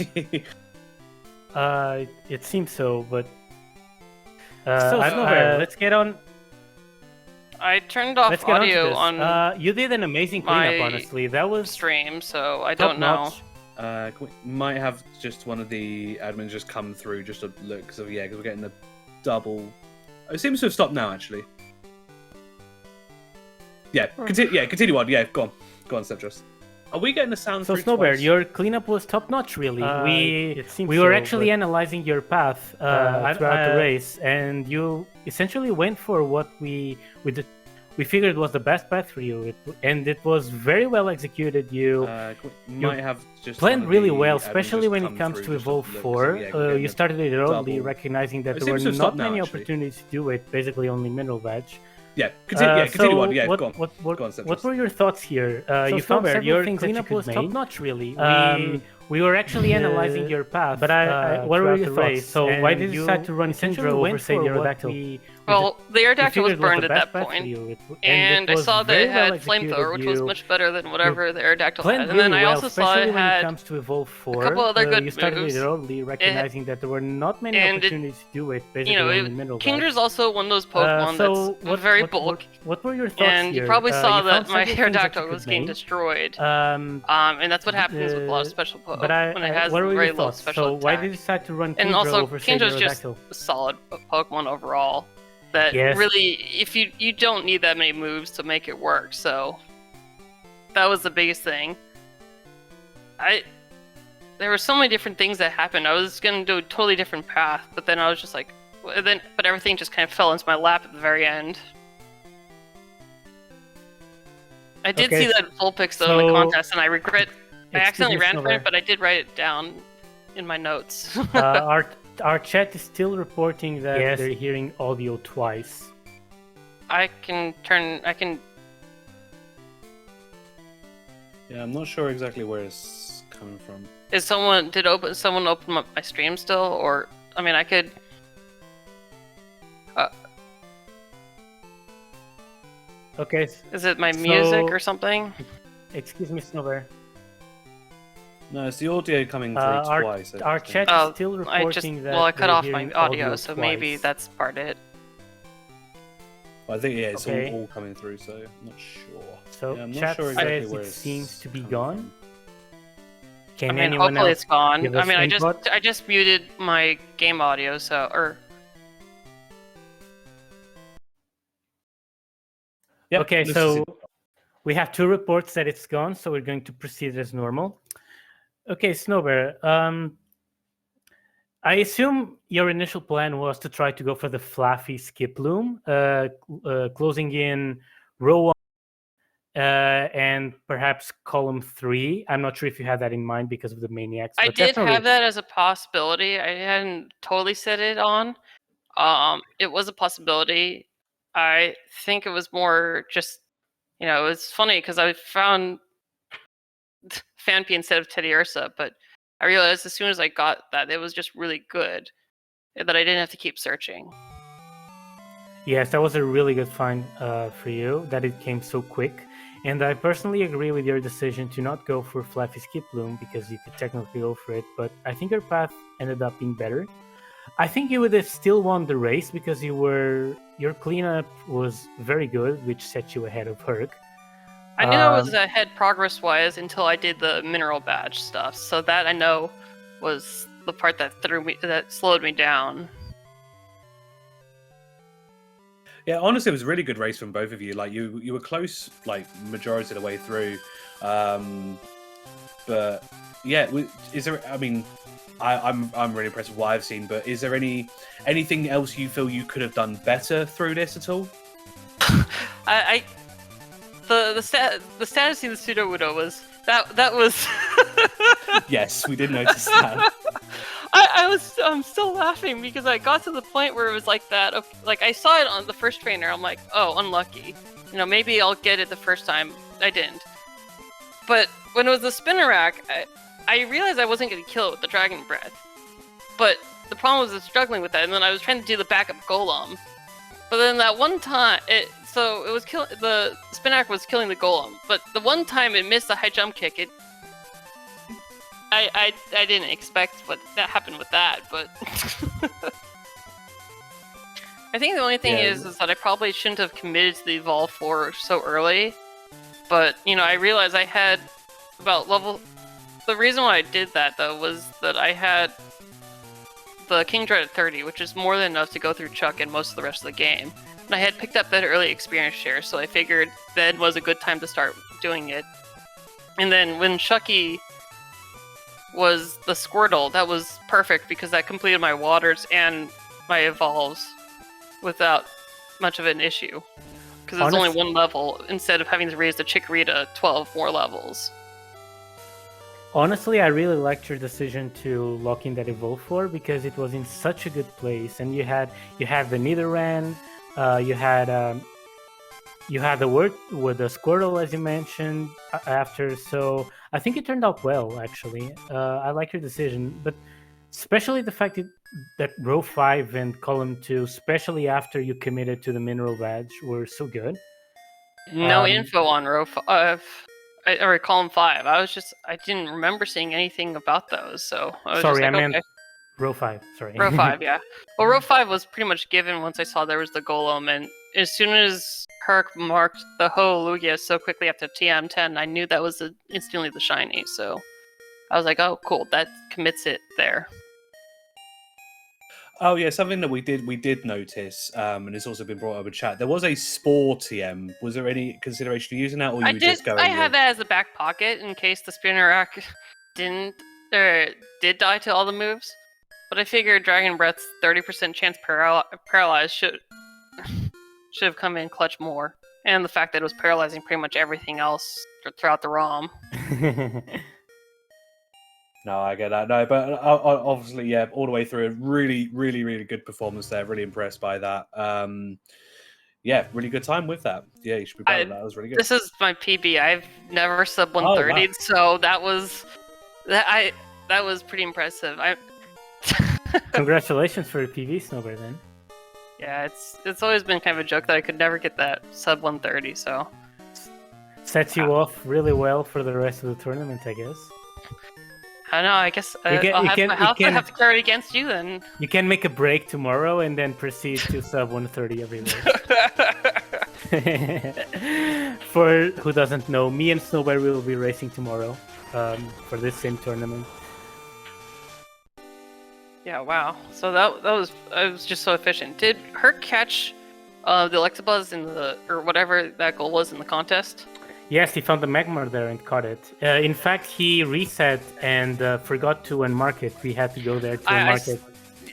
It seems so, but So, I don't know. Let's get on. I turned off Let's get audio on to this. on You did an amazing cleanup, my honestly. That was stream, so I don't know. top-notch. Might have just one of the admins just come through just to look, because we're getting the double. It seems to have stopped now, actually. Yeah, continue on. Yeah, go on, Stepjust. Are we getting the sound So through Snowbear, twice? your cleanup was top notch, really. We It seems were so, actually but- analyzing your path throughout the race, and you essentially went for what we figured was the best path for you, and it was very well executed. You might have just planned one of really the well, admins especially just when it come comes through to just Evolve look, 4. we're getting You the started it early, double. recognizing that It there were seems to have not stopped now, many actually. opportunities to do it, basically only mineral veg. Yeah, continue on. Yeah, what, go on. What, Go on, what were your thoughts here? You found Snowbear, several your things that you cleanup could was make. top-notch, really. We were actually analyzing uh, your path. but I what were throughout your the thoughts? race, So why and did you decide to run essentially Kindra went over, say, for the what Aerodactyl? Well, the Aerodactyl was figured burned the at that best path for point, you. and it I was saw that very it had well executed. flamethrower, which was You much better than whatever the Aerodactyl planned had. And then really I well, also saw especially it when had it comes to Evolve 4. couple other good you started moves. it early, recognizing that there were not many and it- opportunities to do it. Basically, you know, only mineral veg. Kinder's also one of those Pokemon So that's very bulk, What were your thoughts and here? you probably saw you that found my several things that you Aerodactyl could was getting make. destroyed. Um, And that's what happens with a lot of special but Pokemon when it has what were very your low thoughts? special So attack. why did you decide to run And Kindra also, over, say, Kindra's just Aerodactyl? a solid Pokemon overall. That Yes. really, if you don't need that many moves to make it work, so that was the biggest thing. There were so many different things that happened. I was gonna do a totally different path, but then I was just like, but everything just kind of fell into my lap at the very end. I did Okay, see that Vulpix though in the so- contest, and I regret I accidentally Excuse ran me, for it, Snowbear. but I did write it down in my notes. Our chat is still reporting that Yes. they're hearing audio twice. I can. Yeah, I'm not sure exactly where it's coming from. Someone open up my stream still, or I mean, I could. Okay, Is it my music So- or something? excuse me, Snowbear. No, it's the audio coming through Our twice. I our think. chat Oh, is still I reporting just that I cut they're off my hearing audio, so maybe twice. that's part of it. I think it's Okay. all coming through, so I'm not sure. So Yeah, I'm not chat sure exactly says where it it's seems to be coming gone. from. Can I mean, anyone hopefully else it's gone. give I us mean, input? I just muted my game audio, Yep, Okay, this is so it. we have 2 reports that it's gone, so we're going to proceed as normal. Okay, Snowbear, I assume your initial plan was to try to go for the fluffy skip loom, closing in row 1 and perhaps column 3. I'm not sure if you had that in mind because of the maniacs. I but did definitely- have that as a possibility. I hadn't totally set it on. It was a possibility. I think it was more just, it was funny because I found Fanpy instead of Teddy Ursa, but I realized as soon as I got that, it was just really good that I didn't have to keep searching. Yes, that was a really good find for you, that it came so quick. And I personally agree with your decision to not go for Fluffy Skip Loom, because you could technically go for it, but I think your path ended up being better. I think you would have still won the race because your cleanup was very good, which set you ahead of Herc. I knew I was ahead progress-wise until I did the mineral badge stuff, so that I know was the part that slowed me down. Yeah, honestly, it was a really good race from both of you. Like you were close, like majority of the way through. But yeah, is there? I mean, I'm really impressed with what I've seen. But is there anything else you feel you could have done better through this at all? The status in the pseudo widow was that was. Yes, we did notice that. I'm still laughing because I got to the point where it was like that. Like I saw it on the first trainer. I'm like, oh, unlucky. Maybe I'll get it the first time. I didn't. But when it was the spinner rack, I realized I wasn't going to kill it with the dragon breath. But the problem was struggling with that, and then I was trying to do the backup golem. But then that one time, the spinac was killing the golem, but the one time it missed the high jump kick, I didn't expect what that happened with that, but I think the only thing is that I probably shouldn't have committed to the Evolve 4 so early. But, I realized I had about level... The reason why I did that, though, was that I had the King Dread at 30, which is more than enough to go through Chuck and most of the rest of the game. And I had picked up that early experience share, so I figured then was a good time to start doing it. And then when Chucky was the Squirtle, that was perfect because that completed my waters and my evolves without much of an issue. Because it's only one level instead of having to raise the Chikorita 12 more levels. Honestly, I really liked your decision to lock in that Evolve 4 because it was in such a good place, and you had the Nidoran, you had the word with the Squirtle as you mentioned after, so I think it turned out well actually. I like your decision, but especially the fact that row 5 and column 2, especially after you committed to the mineral badge, were so good. No info on row 5. Or column 5. I didn't remember seeing anything about those, so I was sorry, just like, I meant row 5. Sorry. Row 5, yeah. Well, row 5 was pretty much given once I saw there was the golem, and as soon as Herc marked the Ho Lugia so quickly after TM10, I knew that was instantly the shiny. So I was like, oh, cool, that commits it there. Oh yeah, something that we did notice, and it's also been brought up in chat. There was a Spore TM. Was there any consideration of using that, or just going? I had that as a back pocket in case the Spinarak did die to all the moves. But I figured Dragon Breath's 30% chance paralyzed should have come in clutch more, and the fact that it was paralyzing pretty much everything else throughout the ROM. No, I get that. No, but obviously, yeah, all the way through, a really, really, really good performance there. Really impressed by that. Yeah, really good time with that. Yeah, you should be proud of that. That was really good. This is my PB. I've never sub 130, so that was pretty impressive. Congratulations for your PB, Snowbear, then. Yeah, it's always been kind of a joke that I could never get that sub 130, so sets you off really well for the rest of the tournament, I guess. I know, I guess I'll have to carry it against you then. You can make a break tomorrow and then proceed to sub 130 every race. For who doesn't know, me and Snowbear will be racing tomorrow for this same tournament. Yeah, wow. So that was just so efficient. Did Herc catch the Electabuzz or whatever that goal was in the contest? Yes, he found the Magmar there and caught it. In fact, he reset and forgot to unmark it. We had to go there to unmark it.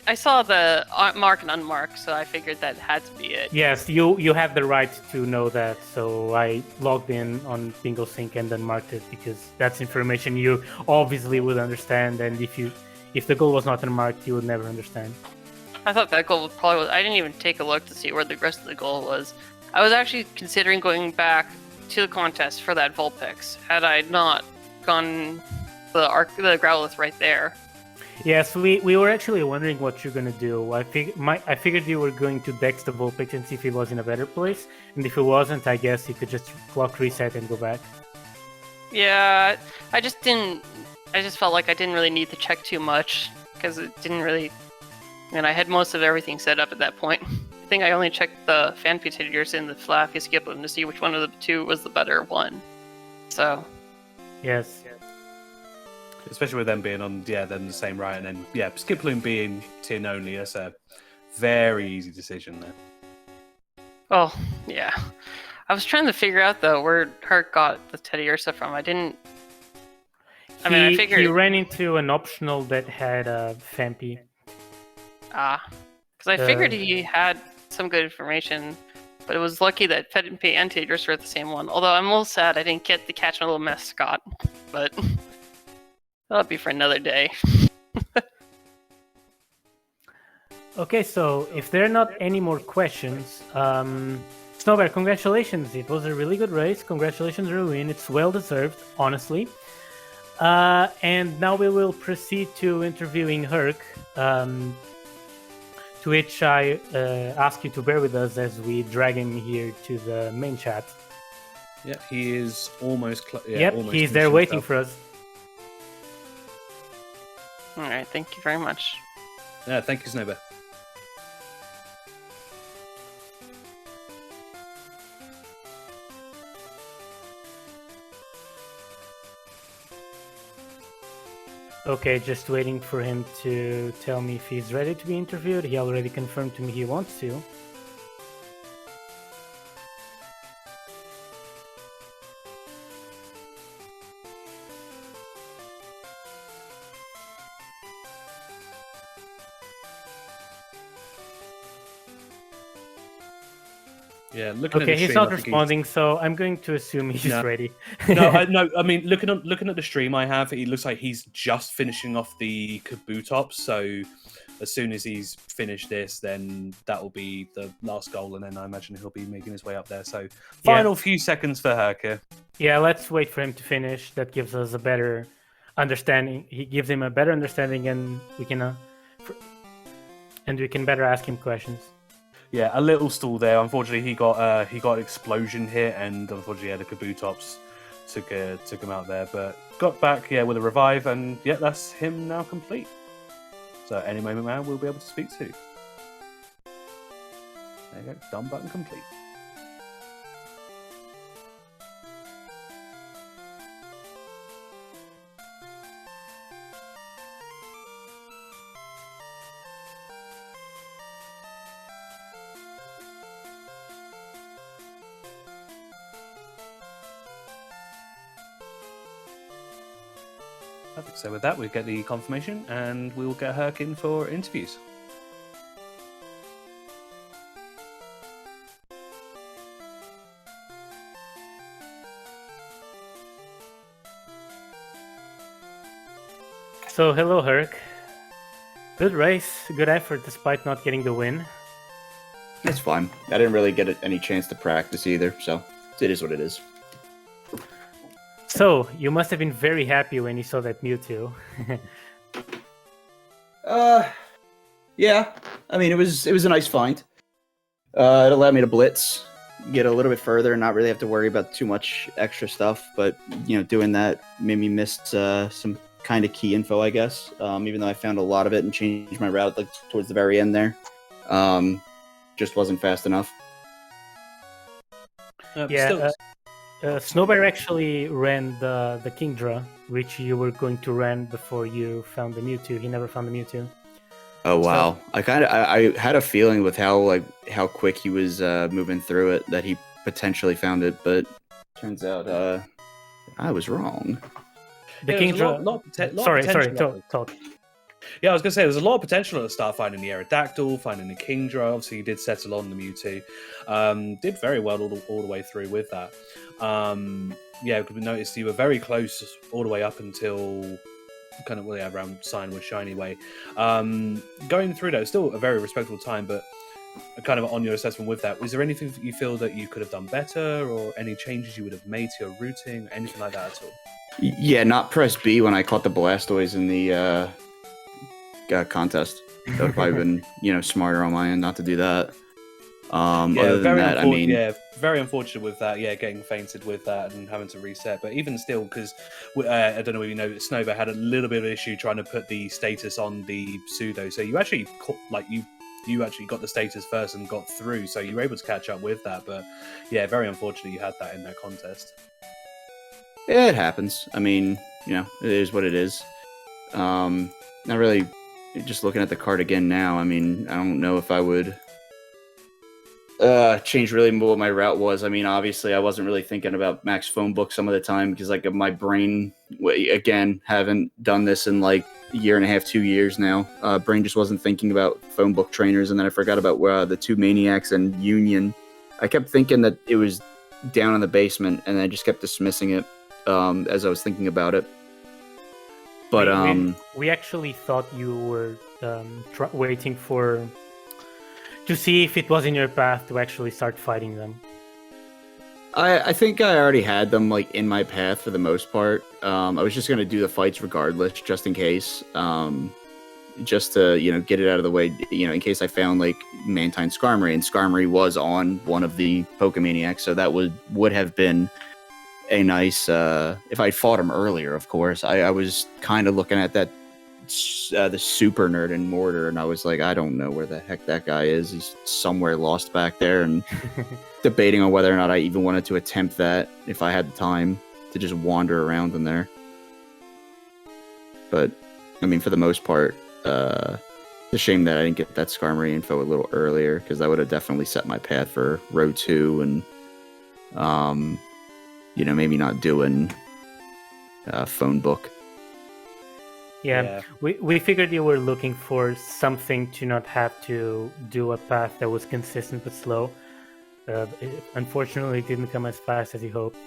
I saw the mark and unmark, so I figured that had to be it. Yes, you have the right to know that, so I logged in on Bingo Sync and unmarked it because that's information you obviously would understand, and if the goal was not unmarked, you would never understand. I thought that goal probably was... I didn't even take a look to see where the rest of the goal was. I was actually considering going back to the contest for that Vulpix, had I not gone the Growlithe right there. Yes, we were actually wondering what you're gonna do. I figured you were going to dex the Vulpix and see if it was in a better place, and if it wasn't, I guess you could just clock reset and go back. Yeah, I just felt like I didn't really need to check too much, because it didn't really... And I had most of everything set up at that point. I think I only checked the Fanputatiers and the Flaffy Skiploom to see which one of the two was the better one. So... Yes. Especially with them being on, them the same right, and then, Skiploom being tin only, that's a very easy decision there. Oh, yeah. I was trying to figure out, though, where Hart got the Teddiursa from. I figured... He ran into an optional that had Fampi. Because I figured he had some good information, but it was lucky that Fampi and Teddiursa were at the same one. Although I'm a little sad I didn't get to catch my little mascot, but that'll be for another day. Okay, so if there are not any more questions, Snowbear, congratulations. It was a really good race. Congratulations, Ruin. It's well deserved, honestly. And now we will proceed to interviewing Herc. To which I ask you to bear with us as we drag him here to the main chat. Yeah, he is almost. Yep, he's there waiting for us. All right, thank you very much. Yeah, thank you, Snowbear. Okay, just waiting for him to tell me if he's ready to be interviewed. He already confirmed to me he wants to. Yeah, looking at Okay, the he's stream, not I think responding, so I'm going to assume he's No. ready. no. I mean, looking at the stream I have, it looks like he's just finishing off the Kabutops. So as soon as he's finished this, then that will be the last goal, and then I imagine he'll be making his way up there. So final few seconds for Herc. Yeah, let's wait for him to finish. That gives us a better understanding. He gives him a better understanding, and we can better ask him questions. Yeah, a little stall there. Unfortunately, he got an explosion hit, and unfortunately, the Kabutops took him out there. But got back, with a revive, and that's him now complete. So any moment now, we'll be able to speak to. There you go, done button complete. Perfect. So with that, we'll get the confirmation, and we'll get Herc in for interviews. So hello, Herc. Good race, good effort despite not getting the win. It's fine. I didn't really get any chance to practice either, so it is what it is. So, you must have been very happy when you saw that Mewtwo. Yeah. I mean, it was a nice find. It allowed me to blitz, get a little bit further, and not really have to worry about too much extra stuff. But doing that made me miss some kind of key info, I guess. Even though I found a lot of it and changed my route towards the very end there, just wasn't fast enough. Snowbear actually ran the Kingdra, which you were going to run before you found the Mewtwo. He never found the Mewtwo. Oh wow! I had a feeling with how quick he was moving through it that he potentially found it, but turns out I was wrong. The Kingdra. Sorry. Talk. Yeah, I was going to say, there's a lot of potential at the start, finding the Aerodactyl, finding the Kingdra. Obviously, he did settle on the Mewtwo. Did very well all the way through with that. We noticed you were very close all the way up until kind of around Cyanwood Shiny Way. Going through that, still a very respectable time, but kind of on your assessment with that, was there anything that you feel that you could have done better, or any changes you would have made to your routing, anything like that at all? Yeah, not press B when I caught the Blastoise in the contest. That would have probably been, smarter on my end not to do that. Other than that, very unfortunate with that. Yeah, getting fainted with that and having to reset. But even still, because I don't know if you know, Snowbear had a little bit of an issue trying to put the status on the pseudo. So you actually you actually got the status first and got through. So you were able to catch up with that. But yeah, very unfortunate you had that in that contest. Yeah, it happens. I mean, it is what it is. Not really. Just looking at the card again now, I mean, I don't know if I would change really what my route was. I mean, obviously, I wasn't really thinking about max phone book some of the time because, my brain, again, haven't done this in a year and a half, 2 years now. Brain just wasn't thinking about phone book trainers, and then I forgot about the two Maniacs and Union. I kept thinking that it was down in the basement, and I just kept dismissing it as I was thinking about it. But we actually thought you were waiting to see if it was in your path to actually start fighting them. I think I already had them in my path for the most part. I was just gonna do the fights regardless, just in case. just to, get it out of the way, in case I found like Mantine Skarmory, and Skarmory was on one of the Pokemaniacs, so that would have been a nice, if I'd fought him earlier, of course. I was kind of looking at that, the super nerd in Mortar, and I was like, I don't know where the heck that guy is. He's somewhere lost back there, and debating on whether or not I even wanted to attempt that if I had the time to just wander around in there. But, I mean, for the most part, it's a shame that I didn't get that Skarmory info a little earlier, because that would have definitely set my path for Row 2, and, maybe not doing phone book. Yeah, we figured you were looking for something to not have to do a path that was consistent but slow. Unfortunately, it didn't come as fast as you hoped.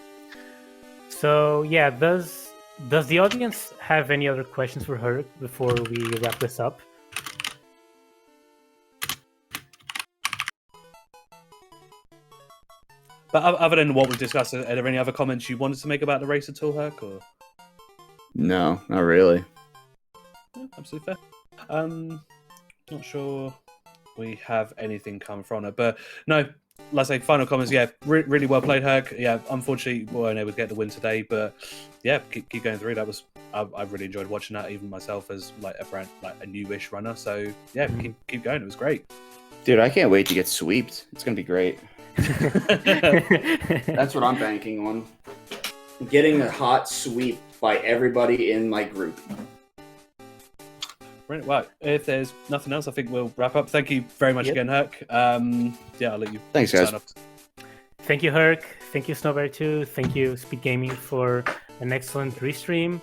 So yeah, does the audience have any other questions for her before we wrap this up? But other than what we've discussed, are there any other comments you wanted to make about the race at all, Herc? Or? No, not really. Yeah, absolutely fair. Not sure we have anything come from it, but no. Let's say final comments. Yeah, really well played, Herc. Yeah, unfortunately, we weren't able to get the win today, but yeah, keep going through. That was I really enjoyed watching that, even myself as like a newish runner. So yeah, keep going. It was great, dude. I can't wait to get sweeped. It's gonna be great. That's what I'm banking on. Getting a hot sweep by everybody in my group. Right, well, if there's nothing else, I think we'll wrap up. Thank you very much again, Herc. Yeah, I'll let you. Thanks, guys. Thank you, Herc. Thank you, Snowbear too. Thank you, SpeedGaming, for an excellent restream.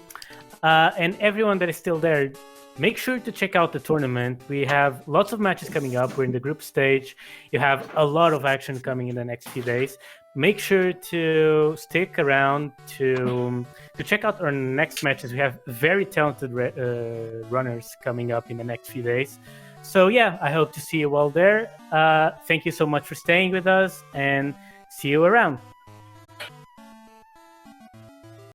And everyone that is still there, make sure to check out the tournament. We have lots of matches coming up. We're in the group stage. You have a lot of action coming in the next few days. Make sure to stick around to check out our next matches. We have very talented runners coming up in the next few days. So yeah, I hope to see you all there. Thank you so much for staying with us, and see you around.